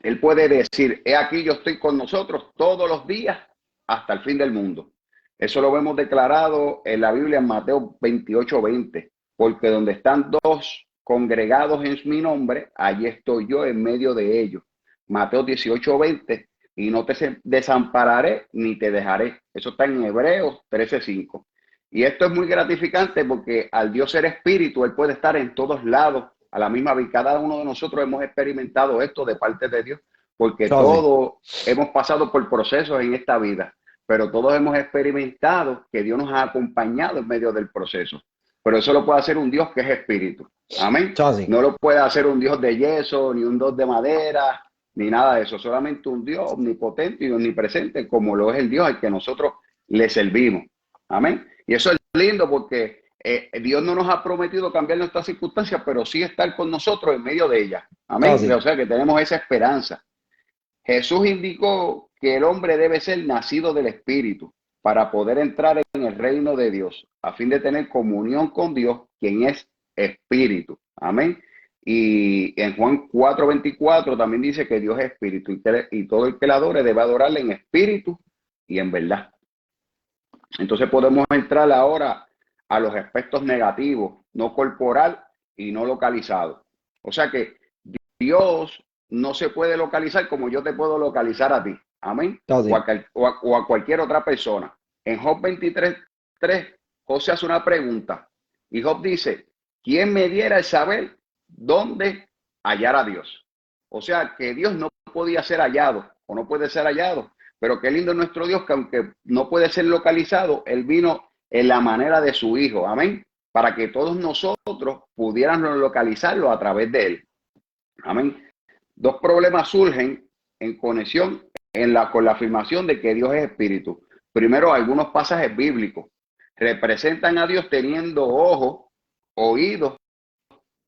Speaker 3: Él puede decir, he aquí yo estoy con nosotros todos los días hasta el fin del mundo. Eso lo vemos declarado en la Biblia en Mateo 28:20, porque donde están dos congregados en mi nombre, allí estoy yo en medio de ellos. Mateo 18:20, y no te desampararé ni te dejaré. Eso está en Hebreos 13:5. Y esto es muy gratificante porque al Dios ser espíritu, Él puede estar en todos lados a la misma vez. Cada uno de nosotros hemos experimentado esto de parte de Dios, porque todos hemos pasado por procesos en esta vida, pero todos hemos experimentado que Dios nos ha acompañado en medio del proceso. Pero eso lo puede hacer un Dios que es espíritu. Amén. No lo puede hacer un Dios de yeso, ni un Dios de madera, ni nada de eso. Solamente un Dios omnipotente y omnipresente, como lo es el Dios al que nosotros le servimos. Amén. Y eso es lindo porque Dios no nos ha prometido cambiar nuestras circunstancias, pero sí estar con nosotros en medio de ellas. Amén. O sea que tenemos esa esperanza. Jesús indicó que el hombre debe ser nacido del Espíritu para poder entrar en el reino de Dios, a fin de tener comunión con Dios, quien es Espíritu. Amén. Y en Juan 4:24 también dice que Dios es Espíritu y todo el que le adore debe adorarle en espíritu y en verdad. Entonces podemos entrar ahora a los aspectos negativos, no corporal y no localizado. O sea que Dios no se puede localizar como yo te puedo localizar a ti. Amén. O a cualquier otra persona. En Job 23:3, José hace una pregunta. Y Job dice, ¿quién me diera el saber dónde hallar a Dios? O sea que Dios no podía ser hallado o no puede ser hallado. Pero qué lindo es nuestro Dios, que aunque no puede ser localizado, Él vino en la manera de su Hijo. Amén. Para que todos nosotros pudiéramos localizarlo a través de Él. Amén. Dos problemas surgen en conexión con la afirmación de que Dios es espíritu. Primero, algunos pasajes bíblicos representan a Dios teniendo ojos, oídos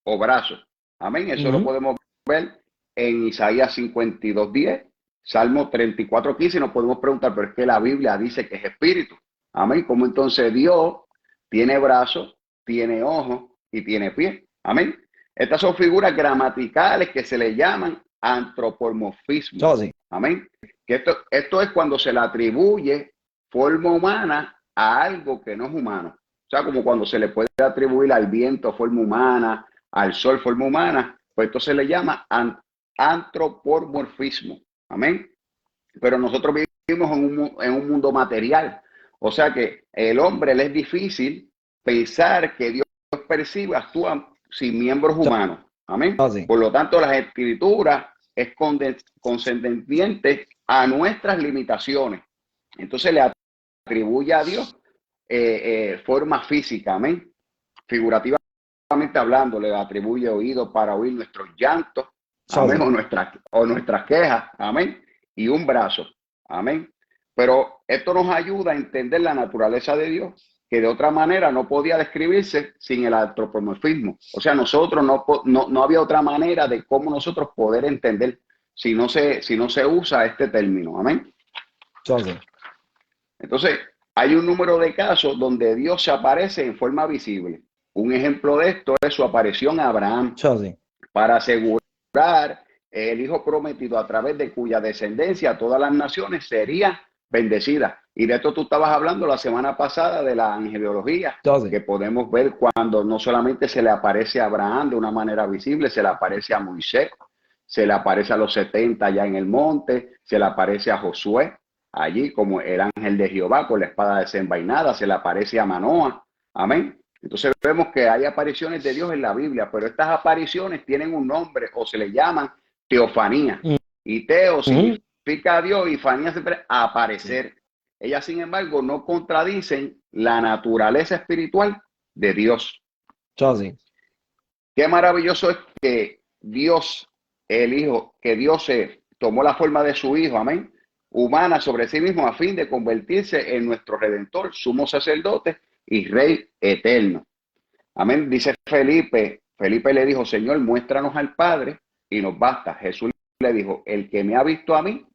Speaker 3: o brazos. Amén. Eso lo podemos ver en Isaías 52:10. Salmo 34:15, nos podemos preguntar, pero es que la Biblia dice que es espíritu. Amén. ¿Cómo entonces Dios tiene brazos, tiene ojos y tiene pies? Amén. Estas son figuras gramaticales que se le llaman antropomorfismo. Amén. Que esto es cuando se le atribuye forma humana a algo que no es humano. O sea, como cuando se le puede atribuir al viento forma humana, al sol forma humana, pues esto se le llama antropomorfismo. Amén. Pero nosotros vivimos en un mundo material. O sea que el hombre le es difícil pensar que Dios percibe, actúa sin miembros humanos. Amén. Por lo tanto, las escrituras es condescendiente a nuestras limitaciones. Entonces le atribuye a Dios forma física. Amén. Figurativamente hablando, le atribuye oídos para oír nuestros llantos. Amén. O nuestras quejas. Amén. Y un brazo. Amén. Pero esto nos ayuda a entender la naturaleza de Dios, que de otra manera no podía describirse sin el antropomorfismo. O sea, nosotros no había otra manera de cómo nosotros poder entender si no se usa este término. Amén. Entonces, hay un número de casos donde Dios se aparece en forma visible. Un ejemplo de esto es su aparición a Abraham para asegurar el hijo prometido, a través de cuya descendencia todas las naciones serían bendecidas. Y de esto tú estabas hablando la semana pasada, de la angelología, que podemos ver cuando no solamente se le aparece a Abraham de una manera visible, se le aparece a Moisés, se le aparece a los 70 allá en el monte, se le aparece a Josué. allí como el ángel de Jehová con la espada desenvainada, se le aparece a Manoa. Amén. Entonces vemos que hay apariciones de Dios en la Biblia, pero estas apariciones tienen un nombre o se le llaman teofanía. Y teo significa Dios y fanía siempre aparecer. Ellas, sin embargo, no contradicen la naturaleza espiritual de Dios.
Speaker 1: Sí.
Speaker 3: Qué maravilloso es que Dios, el Hijo, que Dios tomó la forma de su Hijo, amén, humana sobre sí mismo a fin de convertirse en nuestro Redentor, sumo sacerdote y Rey eterno. Amén. Dice Felipe le dijo, Señor, muéstranos al Padre y nos basta. Jesús le dijo, el que me ha visto a mí,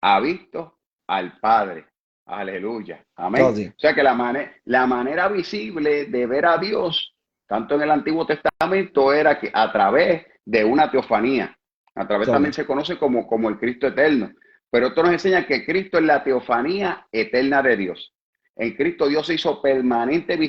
Speaker 3: ha visto al Padre. Aleluya. Amén.
Speaker 1: Sí.
Speaker 3: O sea que la manera visible de ver a Dios, tanto en el Antiguo Testamento, era que a través de una teofanía. A través también se conoce como el Cristo eterno. Pero esto nos enseña que Cristo es la teofanía eterna de Dios. En Cristo Dios se hizo permanentemente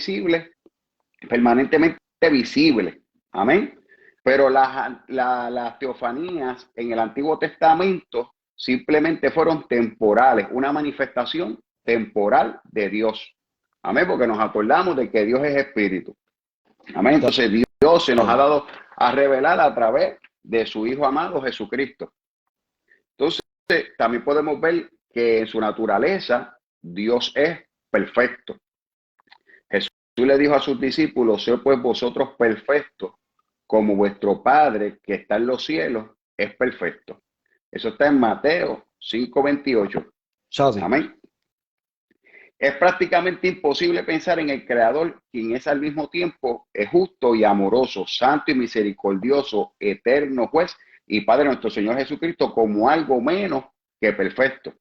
Speaker 3: visible. Amén. Pero las teofanías en el Antiguo Testamento simplemente fueron temporales, una manifestación temporal de Dios. Amén, porque nos acordamos de que Dios es espíritu. Amén. Entonces Dios se nos ha dado a revelar a través de su Hijo amado Jesucristo. Entonces también podemos ver que en su naturaleza Dios es perfecto. Jesús le dijo a sus discípulos, sed pues vosotros perfectos, como vuestro Padre que está en los cielos es perfecto. Eso está en Mateo 5:28. Amén. Es prácticamente imposible pensar en el Creador, quien es al mismo tiempo es justo y amoroso, santo y misericordioso, eterno juez y Padre nuestro Señor Jesucristo, como algo menos que perfecto.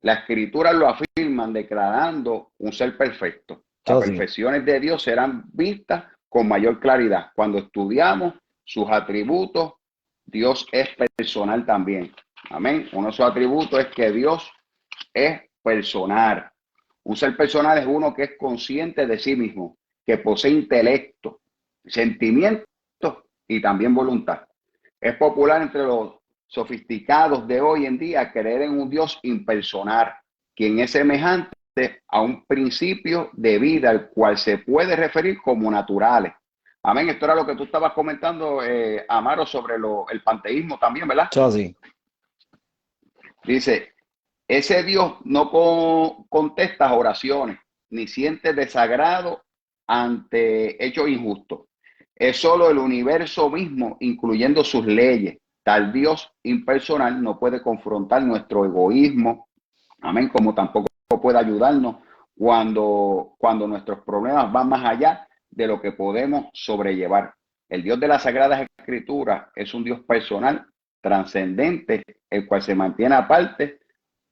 Speaker 3: Las Escrituras lo afirman declarando un ser perfecto. Las perfecciones de Dios serán vistas con mayor claridad. Cuando estudiamos sus atributos, Dios es personal también. Amén. Uno de sus atributos es que Dios es personal. Un ser personal es uno que es consciente de sí mismo, que posee intelecto, sentimientos y también voluntad. Es popular entre los sofisticados de hoy en día creer en un Dios impersonal, quien es semejante a un principio de vida al cual se puede referir como naturales. Amén. Esto era lo que tú estabas comentando, Amaro, sobre el panteísmo también, ¿verdad?
Speaker 1: Sí.
Speaker 3: Dice, ese Dios no contesta oraciones, ni siente desagrado ante hechos injustos. Es solo el universo mismo, incluyendo sus leyes. Tal Dios impersonal no puede confrontar nuestro egoísmo, amén, como tampoco puede ayudarnos cuando nuestros problemas van más allá de lo que podemos sobrellevar. El Dios de las Sagradas Escrituras es un Dios personal, trascendente, el cual se mantiene aparte,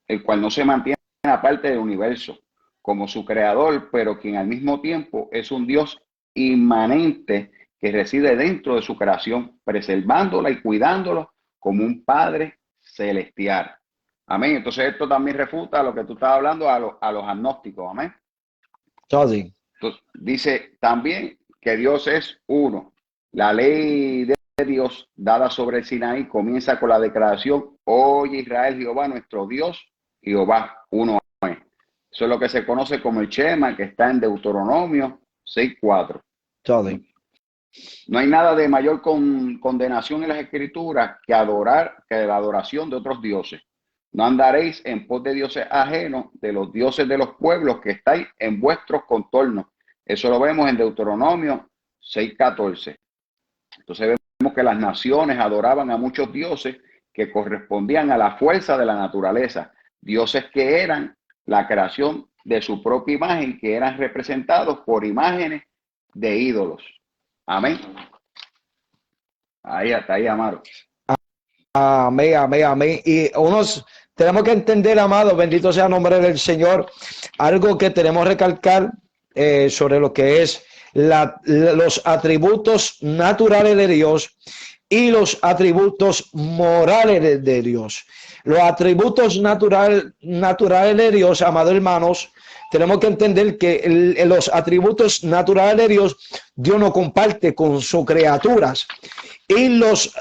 Speaker 3: el cual no se mantiene aparte del universo, como su creador, pero quien al mismo tiempo es un Dios inmanente que reside dentro de su creación, preservándola y cuidándola como un Padre celestial. Amén. Entonces esto también refuta lo que tú estabas hablando a los agnósticos. Amén.
Speaker 1: Sí.
Speaker 3: Entonces dice también que Dios es uno. La ley de Dios dada sobre el Sinaí comienza con la declaración, oye Israel, Jehová nuestro Dios, Jehová uno es. Eso es lo que se conoce como el Shema, que está en Deuteronomio 6:4.
Speaker 1: Sí.
Speaker 3: No hay nada de mayor condenación en las Escrituras que la adoración de otros dioses. No andaréis en pos de dioses ajenos, de los dioses de los pueblos que estáis en vuestros contornos. Eso lo vemos en Deuteronomio 6:14. Entonces vemos que las naciones adoraban a muchos dioses que correspondían a la fuerza de la naturaleza. Dioses que eran la creación de su propia imagen, que eran representados por imágenes de ídolos. Amén. Ahí hasta ahí, Amaro.
Speaker 1: Amén, amén, amén. Y tenemos que entender, amado, bendito sea el nombre del Señor, algo que tenemos que recalcar sobre lo que es los atributos naturales de Dios y los atributos morales de Dios. Los atributos naturales de Dios, amados hermanos, tenemos que entender que los atributos naturales de Dios no comparte con sus criaturas. Y los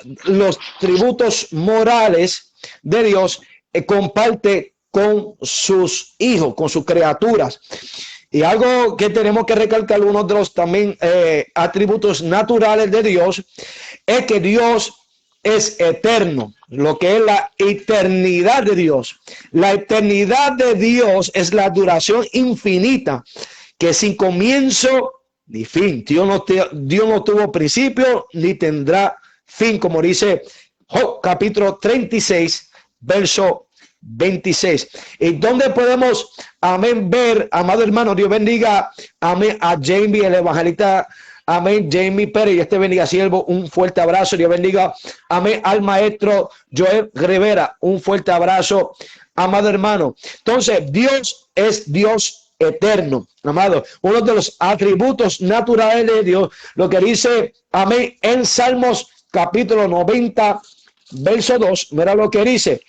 Speaker 1: atributos morales de Dios comparte con sus hijos, con sus criaturas. Y algo que tenemos que recalcar, uno de los también atributos naturales de Dios, es que Dios es eterno, lo que es la eternidad de Dios. La eternidad de Dios es la duración infinita, que sin comienzo ni fin. Dios no tuvo principio ni tendrá fin, como dice Job capítulo 36, verso 26. Y donde podemos, amén, ver, amado hermano, Dios bendiga, amén, a Jamie, el evangelista, amén, Jamie Pérez, y este bendiga siervo, un fuerte abrazo. Dios bendiga, amén, al maestro Joel Rivera, un fuerte abrazo, amado hermano. Entonces, Dios es Dios eterno, amado. Uno de los atributos naturales de Dios, lo que dice, amén, en Salmos capítulo 90, verso 2, mira lo que dice.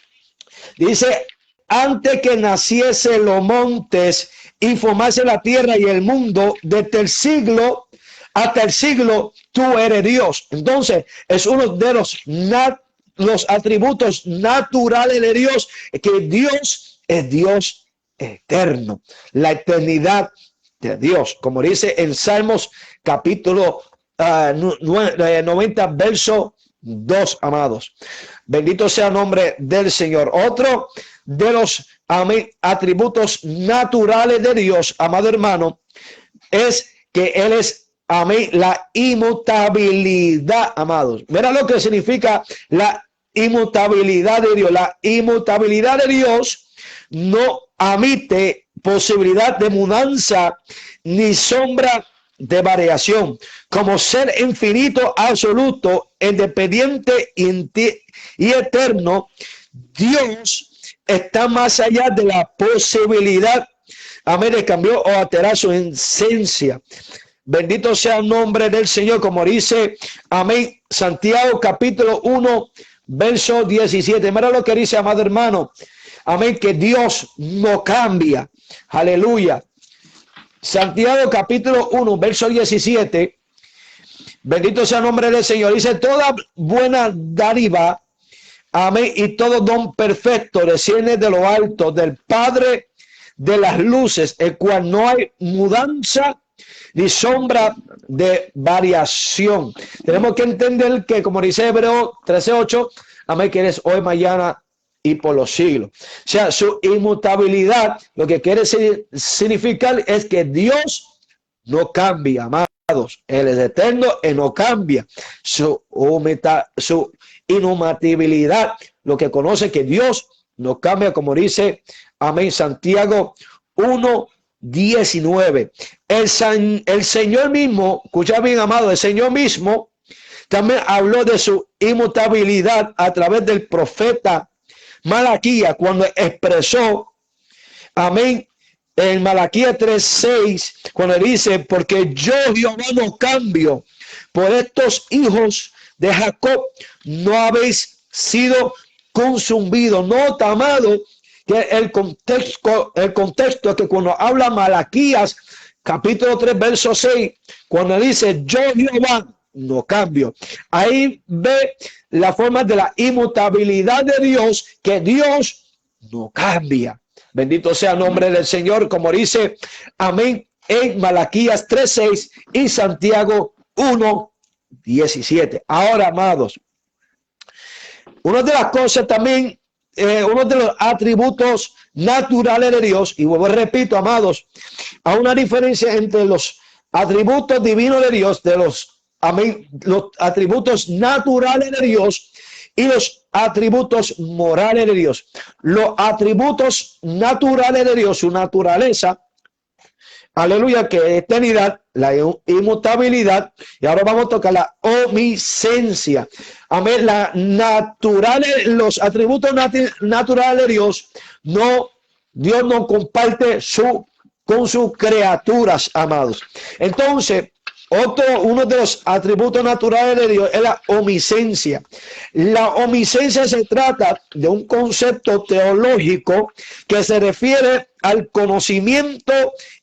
Speaker 1: Dice, antes que naciese los montes y formase la tierra y el mundo, desde el siglo hasta el siglo, tú eres Dios. Entonces, es uno de los atributos naturales de Dios, que Dios es Dios eterno, la eternidad de Dios, como dice en Salmos capítulo 90, verso 2, amados. Bendito sea el nombre del Señor. Otro de los atributos naturales de Dios, amado hermano, es que Él es, amén, la inmutabilidad, amados. Mira lo que significa la inmutabilidad de Dios. La inmutabilidad de Dios no admite posibilidad de mudanza ni sombra de variación. Como ser infinito, absoluto, independiente y eterno, Dios está más allá de la posibilidad, amén, de cambiar o alterar su esencia. Bendito sea el nombre del Señor, como dice, amén, Santiago capítulo 1, verso 17. Mira lo que dice, amado hermano, amén, que Dios no cambia. Aleluya. Santiago capítulo 1, verso 17. Bendito sea el nombre del Señor. Dice, toda buena dádiva, amén, y todo don perfecto desciende de lo alto, del Padre de las luces, el cual no hay mudanza ni sombra de variación. Tenemos que entender que, como dice Hebreo 13:8, amén, que eres hoy, mañana y por los siglos. O sea, su inmutabilidad, lo que quiere significar es que Dios no cambia, amados. Él es eterno y no cambia. Su inmutabilidad, lo que conoce que Dios no cambia, como dice, amén, Santiago 1:19. El Señor mismo, escucha bien, amado, el Señor mismo también habló de su inmutabilidad a través del profeta Malaquías, cuando expresó, amén, en Malaquías 3:6, cuando dice, porque yo Jehová no cambio, por estos hijos de Jacob no habéis sido consumidos. Nota, amado, que el contexto es que cuando habla Malaquías capítulo 3, verso 6, cuando dice yo Jehová no cambio, ahí ve la forma de la inmutabilidad de Dios, que Dios no cambia. Bendito sea el nombre del Señor, como dice, amén, en Malaquías 3:6 y Santiago 1:17. Ahora, amados, una de las cosas también, uno de los atributos naturales de Dios, y vuelvo, repito, amados, hay una diferencia entre los atributos divinos de Dios, de los, amén, los atributos naturales de Dios y los atributos morales de Dios. Los atributos naturales de Dios, su naturaleza, aleluya, que es eternidad, la inmutabilidad, y ahora vamos a tocar la omnisciencia. Amén, los atributos naturales de Dios, Dios no comparte con sus criaturas, amados. Entonces, uno de los atributos naturales de Dios es la omnisciencia. La omnisciencia se trata de un concepto teológico que se refiere al conocimiento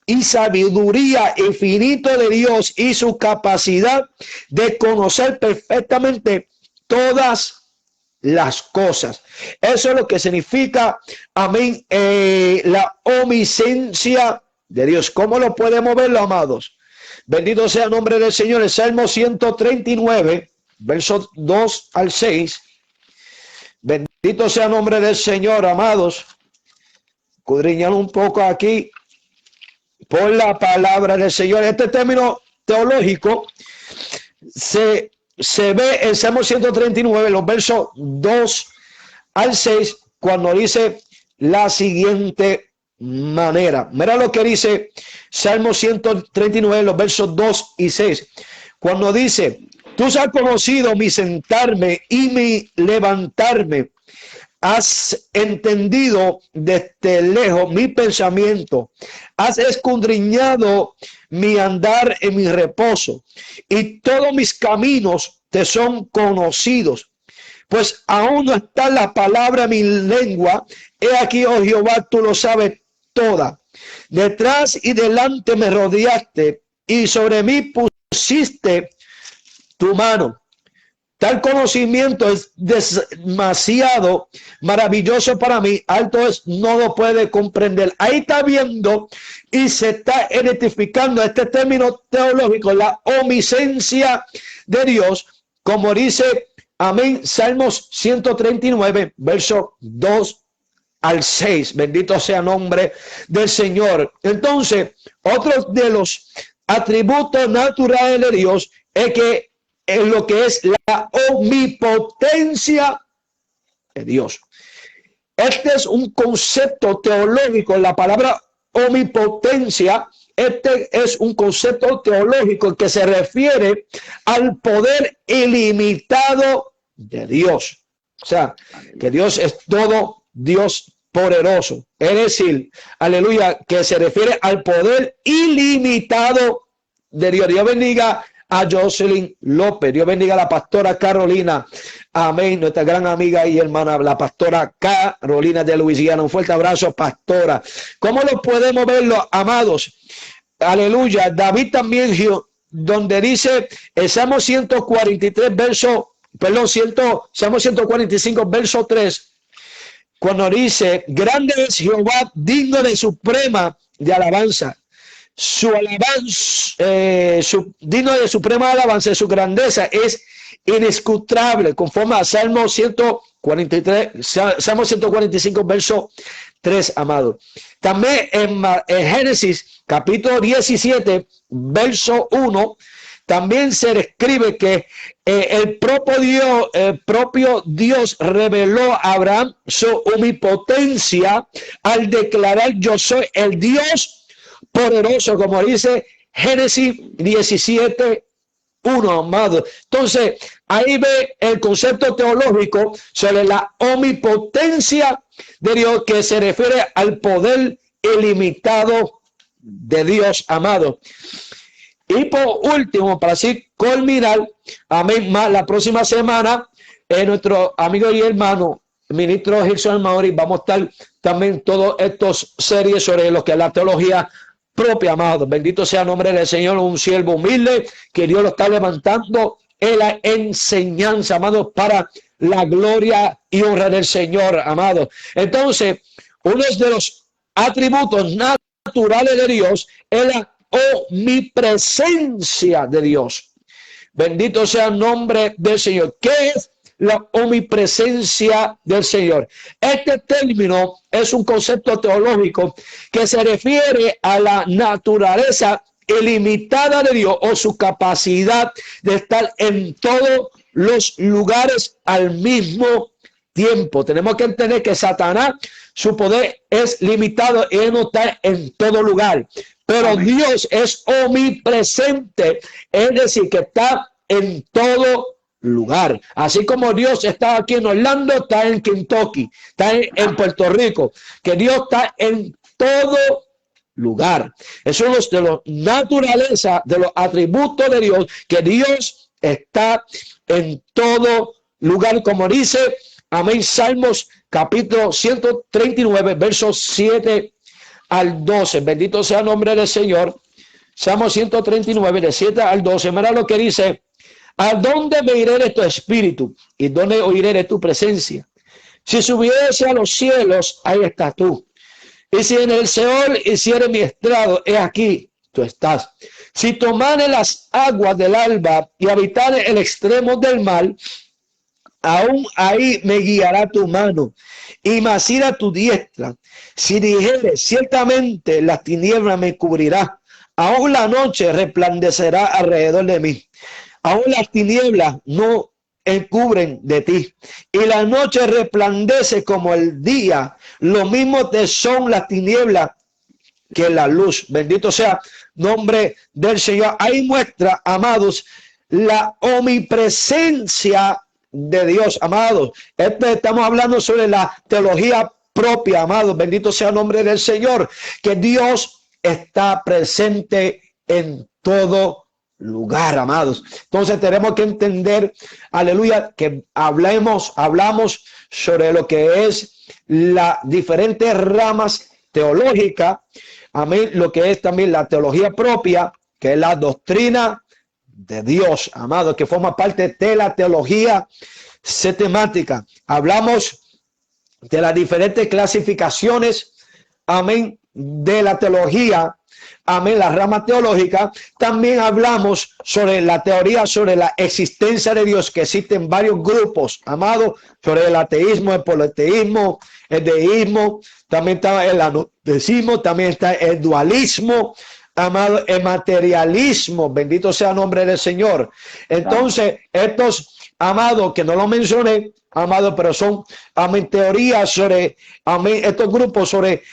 Speaker 1: y sabiduría infinito de Dios y su capacidad de conocer perfectamente todas las cosas. Eso es lo que significa, amén, la omnisciencia de Dios. ¿Cómo lo podemos verlo, amados? Bendito sea el nombre del Señor. El Salmo 139, versos 2 al 6. Bendito sea el nombre del Señor, amados. Escudriñar un poco aquí por la palabra del Señor. Este término teológico se ve en Salmo 139, los versos 2 al 6, cuando dice la siguiente manera. Mira lo que dice Salmo 139, los versos 2 y 6. Cuando dice: tú has conocido mi sentarme y mi levantarme. Has entendido desde lejos mi pensamiento. Has escudriñado mi andar en mi reposo. Y todos mis caminos te son conocidos. Pues aún no está la palabra en mi lengua. He aquí, oh Jehová, tú lo sabes toda. Detrás y delante me rodeaste y sobre mí pusiste tu mano. Tal conocimiento es demasiado maravilloso para mí, alto es, no lo puede comprender. Ahí está viendo y se está identificando este término teológico, la omnisciencia de Dios, como dice, amén, Salmos 139, verso 2 al 6. Bendito sea el nombre del Señor. Entonces, otro de los atributos naturales de Dios es que en lo que es la omnipotencia de Dios. Este es un concepto teológico. La palabra omnipotencia, este es un concepto teológico que se refiere al poder ilimitado de Dios. O sea, que Dios es todo Dios poderoso. Es decir, aleluya, que se refiere al poder ilimitado de Dios. Dios bendiga a Jocelyn López. Dios bendiga a la pastora Carolina. Amén. Nuestra gran amiga y hermana, la pastora Carolina de Luisiana. Un fuerte abrazo, pastora. ¿Cómo lo podemos verlo, amados? Aleluya. David también, donde dice el Salmo 143, Salmo 145, verso 3, cuando dice: grande es Jehová, digno de suprema de alabanza. Su alabanza, digno de suprema alabanza, su grandeza es inescrutable, conforme a Salmo 145, verso 3, amado. También en Génesis, capítulo 17, verso 1, también se describe que el propio Dios reveló a Abraham su omnipotencia al declarar: yo soy el Dios poderoso, como dice Génesis 17, 1, amado. Entonces, ahí ve el concepto teológico sobre la omnipotencia de Dios, que se refiere al poder ilimitado de Dios, amado. Y por último, para así culminar, amén, más la próxima semana, nuestro amigo y hermano, ministro Gilson Mauri, vamos a estar también todos estos series sobre lo que es la teología propia, amado. Bendito sea el nombre del Señor, un siervo humilde que Dios lo está levantando en la enseñanza, amado, para la gloria y honra del Señor, amado. Entonces, uno de los atributos naturales de Dios es la omnipresencia de Dios. Bendito sea el nombre del Señor. ¿Qué es la omnipresencia del Señor? Este término es un concepto teológico que se refiere a la naturaleza ilimitada de Dios, o su capacidad de estar en todos los lugares al mismo tiempo. Tenemos que entender que Satanás, su poder es limitado y él no está en todo lugar. Pero amén, Dios es omnipresente, es decir, que está en todo lugar. Así como Dios está aquí en Orlando, está en Kentucky, está en Puerto Rico, que Dios está en todo lugar. Eso es de la naturaleza, de los atributos de Dios, que Dios está en todo lugar, como dice, amén, Salmos capítulo 139, versos 7 al 12. Bendito sea el nombre del Señor. Salmo 139, de 7 al 12. Mira lo que dice: ¿A dónde me iré de tu espíritu? ¿Y dónde oiré de tu presencia? Si subiese a los cielos, ahí estás tú. Y si en el Seol hiciere mi estrado, he aquí, tú estás. Si tomare las aguas del alba y habitare el extremo del mal, aún ahí me guiará tu mano y me asirá tu diestra. Si dijere, ciertamente la tiniebla me cubrirá, aún la noche resplandecerá alrededor de mí. Aún las tinieblas no encubren de ti, y la noche resplandece como el día. Lo mismo te son las tinieblas que la luz. Bendito sea nombre del Señor. Ahí muestra, amados, la omnipresencia de Dios, amados. Estamos hablando sobre la teología propia, amados. Bendito sea el nombre del Señor, que Dios está presente en todo lugar, amados. Entonces tenemos que entender, aleluya, que hablamos sobre lo que es las diferentes ramas teológicas, amén, lo que es también la teología propia, que es la doctrina de Dios, amados, que forma parte de la teología sistemática. Hablamos de las diferentes clasificaciones, amén, de la teología, amén, la rama teológica. También hablamos sobre la teoría sobre la existencia de Dios, que existen varios grupos, amado, sobre el ateísmo, el politeísmo, el deísmo, también está el agnosticismo, también está el dualismo, amado, el materialismo. Bendito sea el nombre del Señor. Entonces, estos, amado, que no lo mencioné, amado, pero son, amén, teorías sobre, amén, estos grupos sobre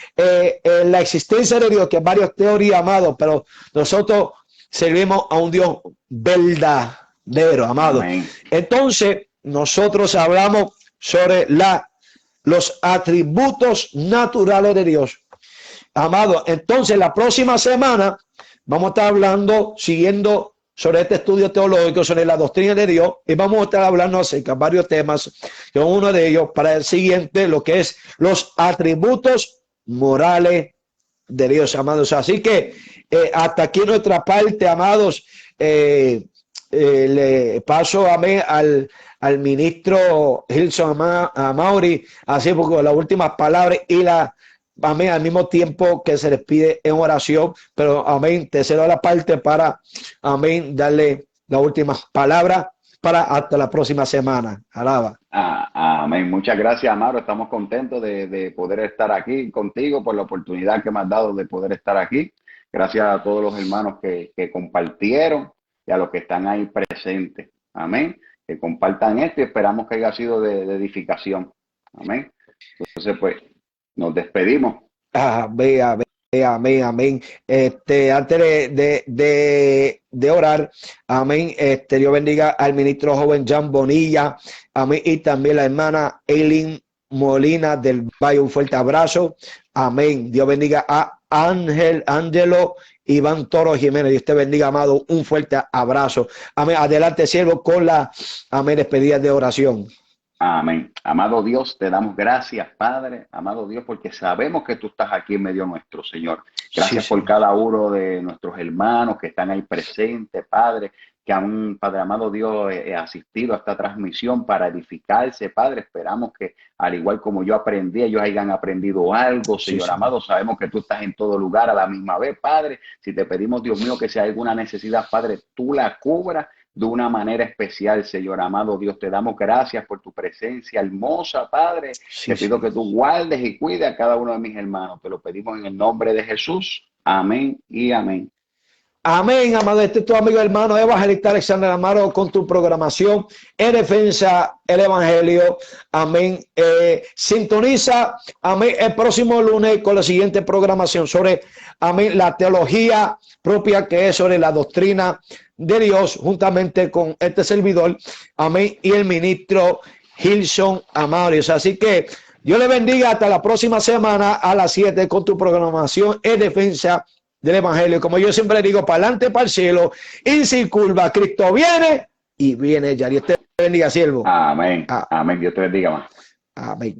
Speaker 1: la existencia de Dios, que varias teorías, amado, pero nosotros servimos a un Dios verdadero, amado. Amén. Entonces, nosotros hablamos sobre los atributos naturales de Dios, amado. Entonces, la próxima semana vamos a estar hablando, siguiendo sobre este estudio teológico, sobre la doctrina de Dios, y vamos a estar hablando acerca de varios temas, que uno de ellos para el siguiente, lo que es los atributos morales de Dios, amados. Así que hasta aquí nuestra parte, amados. Le paso al ministro Hilson Amaury, así porque las últimas palabras y amén, al mismo tiempo que se les pide en oración, pero amén, te cedo la parte para, amén, darle las últimas palabras para hasta la próxima semana. Alaba.
Speaker 3: Amén. Muchas gracias, Amaro. Estamos contentos de poder estar aquí contigo por la oportunidad que me has dado de poder estar aquí. Gracias a todos los hermanos que compartieron y a los que están ahí presentes. Amén. Que compartan esto y esperamos que haya sido de edificación. Amén. Entonces, pues, nos despedimos.
Speaker 1: Amén. Amén. Antes de orar, amén. Dios bendiga al ministro joven Jan Bonilla, amén, y también la hermana Eileen Molina del Valle. Un fuerte abrazo. Amén. Dios bendiga a Ángelo Iván Toro Jiménez. Dios te bendiga, amado. Un fuerte abrazo. Amén. Adelante, siervo, con la, amén, despedida de oración.
Speaker 3: Amén. Amado Dios, te damos gracias, Padre. Amado Dios, porque sabemos que tú estás aquí en medio nuestro, Señor. Gracias por cada uno de nuestros hermanos que están ahí presentes, Padre, que han, Padre amado Dios, asistido a esta transmisión para edificarse, Padre. Esperamos que, al igual como yo aprendí, ellos hayan aprendido algo, Señor amado. Sabemos que tú estás en todo lugar a la misma vez, Padre. Si te pedimos, Dios mío, que si hay alguna necesidad, Padre, tú la cubras de una manera especial, Señor amado Dios. Te damos gracias por tu presencia hermosa, Padre. Te pido que tú guardes y cuides a cada uno de mis hermanos. Te lo pedimos en el nombre de Jesús. Amén y amén.
Speaker 1: Amén, amado. Este es tu amigo hermano evangelista Alexander Amaro con tu programación en defensa el evangelio. Amén. Sintoniza, amén, el próximo lunes con la siguiente programación sobre, amén, la teología propia, que es sobre la doctrina de Dios, juntamente con este servidor, amén, y el ministro Hilson Amarios. Así que Dios le bendiga hasta la próxima semana a las 7 con tu programación en defensa del evangelio. Como yo siempre digo, para adelante, para el cielo, y sin curva. Cristo viene y viene ya. Dios te bendiga, siervo.
Speaker 3: Amén. Amén. Dios te bendiga más.
Speaker 1: Amén.